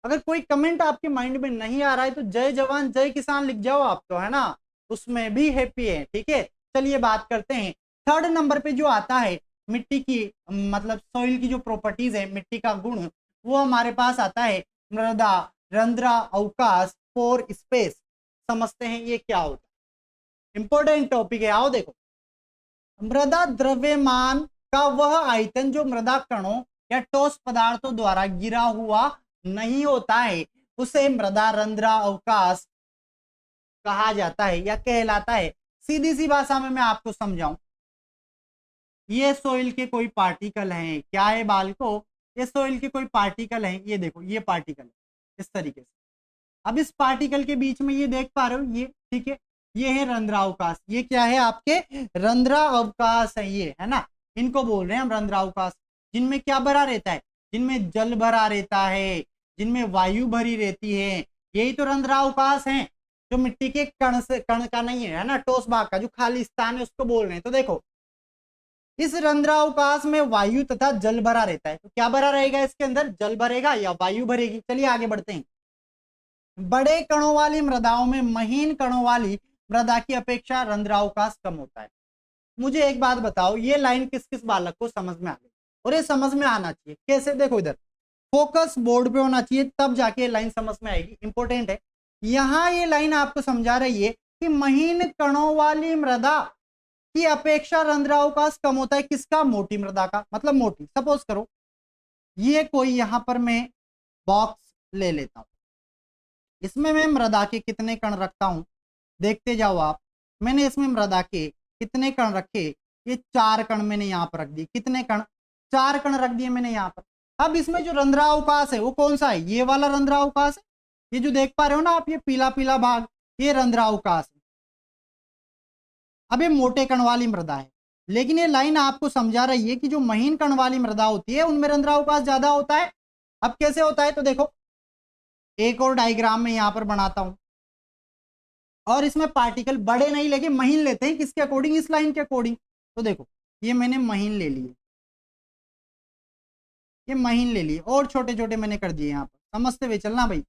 अगर कोई कमेंट आपके माइंड में नहीं आ रहा है तो जय जवान जय किसान लिख जाओ आप, तो है ना, उसमें भी हैप्पी है। ठीक है, चलिए बात करते हैं थर्ड नंबर पे जो आता है मिट्टी की, मतलब सॉइल की जो प्रॉपर्टीज है, मिट्टी का गुण, वो हमारे पास आता है मृदा रंध्र अवकाश पोर स्पेस। समझते हैं ये क्या होता है, इंपॉर्टेंट टॉपिक है। आओ देखो, मृदा द्रव्यमान का वह आयतन जो मृदा कणों या ठोस पदार्थों द्वारा गिरा हुआ नहीं होता है उसे मृदा रंध्र अवकाश कहा जाता है या कहलाता है। सीधी सी भाषा में मैं आपको समझाऊं, ये सोइल के कोई पार्टिकल हैं, क्या है बालको, ये सोइल के कोई पार्टिकल हैं। ये देखो ये पार्टिकल है इस तरीके से। अब इस पार्टिकल के बीच में ये देख पा रहे हो, ये ठीक है, ये है रंध्रावकाश। ये क्या है, आपके रंध्रावकाश है, ये है ना, इनको बोल रहे हैं हम रंध्रावकाश। जिनमें क्या भरा रहता है, जिनमें जल भरा रहता है, जिनमें वायु भरी रहती है, यही तो रंध्रावकाश है। जो मिट्टी के कण से, कण का नहीं है ना, ठोस भाग का जो खाली स्थान है उसको बोल रहे हैं। तो देखो इस रंध्रावकाश में वायु तथा जल भरा रहता है, तो क्या भरा रहेगा इसके अंदर, जल भरेगा या वायु भरेगी। चलिए आगे बढ़ते हैं। बड़े कणों वाली मृदाओं में महीन कणों वाली मृदा की अपेक्षा रंध्रावकाश कम होता है। मुझे एक बात बताओ, ये लाइन किस किस बालक को समझ में आ गई, और ये समझ में आना चाहिए कैसे, देखो इधर फोकस बोर्ड पे होना चाहिए तब जाके लाइन समझ में आएगी, इंपॉर्टेंट है। यहां ये लाइन आपको समझा रही है कि महीन कणों वाली मृदा की अपेक्षा रंध्रावकाश कम होता है। किसका, मोटी मृदा का, मतलब मोटी। सपोज करो ये कोई यहां पर मैं बॉक्स ले लेता हूं, इसमें मैं मृदा के कितने कण रखता हूं, देखते जाओ आप। मैंने इसमें मृदा के कितने कण रखे, ये 4 कण मैंने यहाँ पर रख दिए। कितने कण, 4 कण रख दिए मैंने यहाँ पर। अब इसमें जो रंध्रावकाश है वो कौन सा है, ये वाला रंध्रावकाश है। ये जो देख पा रहे हो ना आप, ये पीला पीला भाग, ये रंध्रावकाश है। अब ये मोटे कण वाली मृदा है, लेकिन ये लाइन आपको समझा रही है कि जो महीन कण वाली मृदा होती है उनमें रंध्रावकाश ज्यादा होता है। अब कैसे होता है, तो देखो एक और डायग्राम में यहां पर बनाता हूं, और इसमें पार्टिकल बड़े नहीं लेके महीन लेते हैं। किसके अकॉर्डिंग, इस लाइन के अकॉर्डिंग। तो देखो ये मैंने महीन ले लिए, ये महीन ले लिए, और छोटे छोटे मैंने कर दिए यहाँ पर। समझते हुए चलना भाई,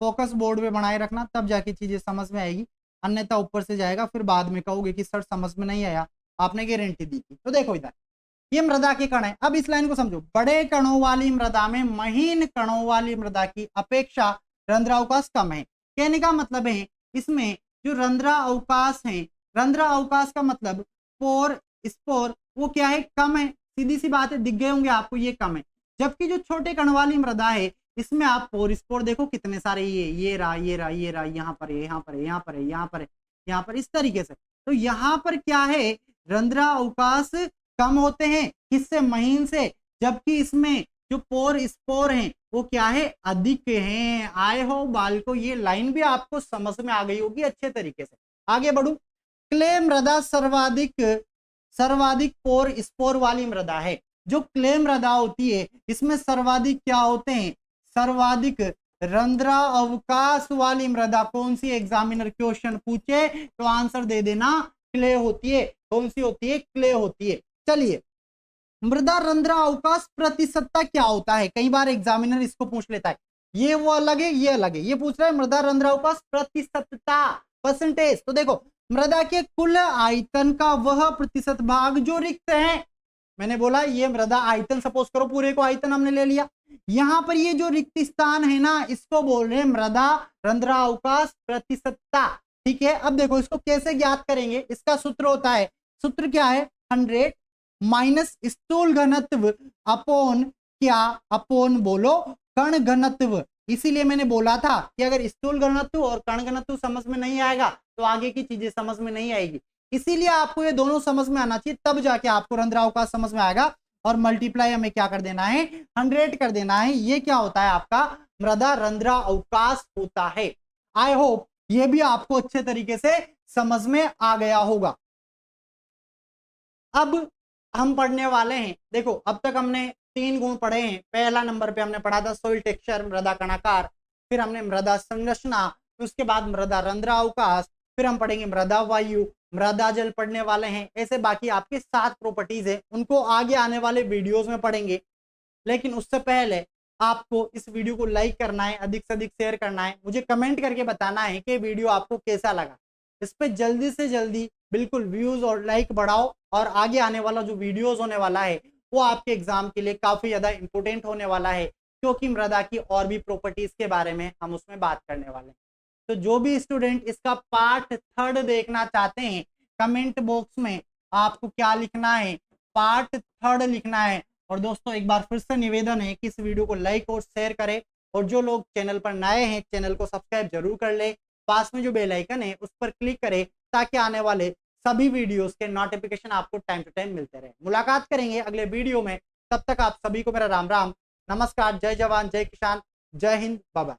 फोकस बोर्ड पे बनाए रखना, तब जाके चीजें समझ में आएगी, अन्यथा ऊपर से जाएगा, फिर बाद में कहोगे कि सर समझ में नहीं आया, आपने गारंटी दी थी। तो देखो इधर ये मृदा के कण है। अब इस लाइन को समझो, बड़े कणों वाली मृदा में महीन कणों वाली मृदा की अपेक्षा रंध्रावकाश कम है। कहने का मतलब है इसमें जो रंध्रावकाश है, रंध्रावकाश का मतलब पोर स्पोर, वो क्या है, कम है। सीधी सी बात है, दिख गए होंगे आपको, ये कम है। जबकि जो छोटे कण वाली मृदा है इसमें आप पोर स्पोर देखो कितने सारे, ये रहा, ये रहा, ये रहा, यहाँ पर है, यहाँ पर है, यहाँ पर है, यहाँ पर है, यहाँ पर, इस तरीके से। तो यहाँ पर क्या है, रंध्रावकाश कम होते हैं, किससे, महीन से। जबकि इसमें जो पोर स्पोर हैं वो क्या है, अधिक हैं। आए हो बालको, ये लाइन भी आपको समझ में आ गई होगी अच्छे तरीके से। आगे बढ़ू, क्ले मृदा सर्वाधिक पोर स्पोर वाली मृदा है। जो क्ले मृदा होती है इसमें सर्वाधिक क्या होते हैं, सर्वाधिक रंध्रावकाश वाली मृदा कौन सी, एग्जामिनर क्वेश्चन पूछे तो आंसर दे देना, क्ले होती है। कौन सी होती है, क्ले होती है। चलिए, मृदा रंध्र अवकाश प्रतिशतता क्या होता है? कई बार एग्जामिनर इसको पूछ लेता है, ये वो अलग है, ये अलग है। ये पूछ रहा है मृदा रंध्र अवकाश प्रतिशतता, परसेंटेज। तो देखो, मृदा के कुल आयतन का वह प्रतिशत भाग जो रिक्त है, मैंने बोला ये मृदा आयतन, सपोज करो पूरे को आयतन हमने ले लिया, यहां पर ये जो रिक्त स्थान है ना, इसको बोल रहे हैं मृदा रंध्र अवकाश प्रतिशतता। ठीक है, अब देखो इसको कैसे ज्ञात करेंगे, इसका सूत्र होता है, सूत्र क्या है, 100 माइनस स्थूल घनत्व अपॉन क्या, अपॉन बोलो कण घनत्व। इसीलिए मैंने बोला था कि अगर स्थूल घनत्व और कण घनत्व समझ में नहीं आएगा तो आगे की चीजें समझ में नहीं आएगी। इसीलिए आपको ये दोनों समझ में आना चाहिए, तब जाके आपको रंध्र अवकाश समझ में आएगा। और मल्टीप्लाई हमें क्या कर देना है, 100 कर देना है। ये क्या होता है, आपका मृदा रंध्र अवकाश होता है। आई होप ये भी आपको अच्छे तरीके से समझ में आ गया होगा। अब हम पढ़ने वाले हैं, देखो अब तक हमने 3 गुण पढ़े हैं। पहला नंबर पे हमने पढ़ा था सोइल टेक्सचर, मृदा कणाकार, फिर हमने मृदा संरचना, उसके बाद मृदा रंध्र अवकाश, फिर हम पढ़ेंगे मृदा वायु, मृदा जल पढ़ने वाले हैं। ऐसे बाकी आपके 7 प्रॉपर्टीज है, उनको आगे आने वाले वीडियोस में पढ़ेंगे। लेकिन उससे पहले आपको इस वीडियो को लाइक करना है, अधिक से अधिक शेयर करना है, मुझे कमेंट करके बताना है कि वीडियो आपको कैसा लगा। इस पे जल्दी से जल्दी बिल्कुल व्यूज और लाइक बढ़ाओ, और आगे आने वाला जो वीडियोस होने वाला है वो आपके एग्जाम के लिए काफी ज्यादा इंपॉर्टेंट होने वाला है, क्योंकि मृदा की और भी प्रॉपर्टीज के बारे में हम उसमें बात करने वाले हैं। तो जो भी स्टूडेंट इसका पार्ट 3 देखना चाहते हैं, कमेंट बॉक्स में आपको क्या लिखना है, पार्ट 3 लिखना है। और दोस्तों एक बार फिर से निवेदन है कि इस वीडियो को लाइक और शेयर करें, और जो लोग चैनल पर नए हैं चैनल को सब्सक्राइब जरूर कर ले। पास में जो बेल आइकन है उस पर क्लिक करें ताकि आने वाले सभी वीडियोस के नोटिफिकेशन आपको टाइम टू टाइम मिलते रहे। मुलाकात करेंगे अगले वीडियो में, तब तक आप सभी को मेरा राम राम, नमस्कार, जय जवान जय किसान, जय हिंद, बाय बाय।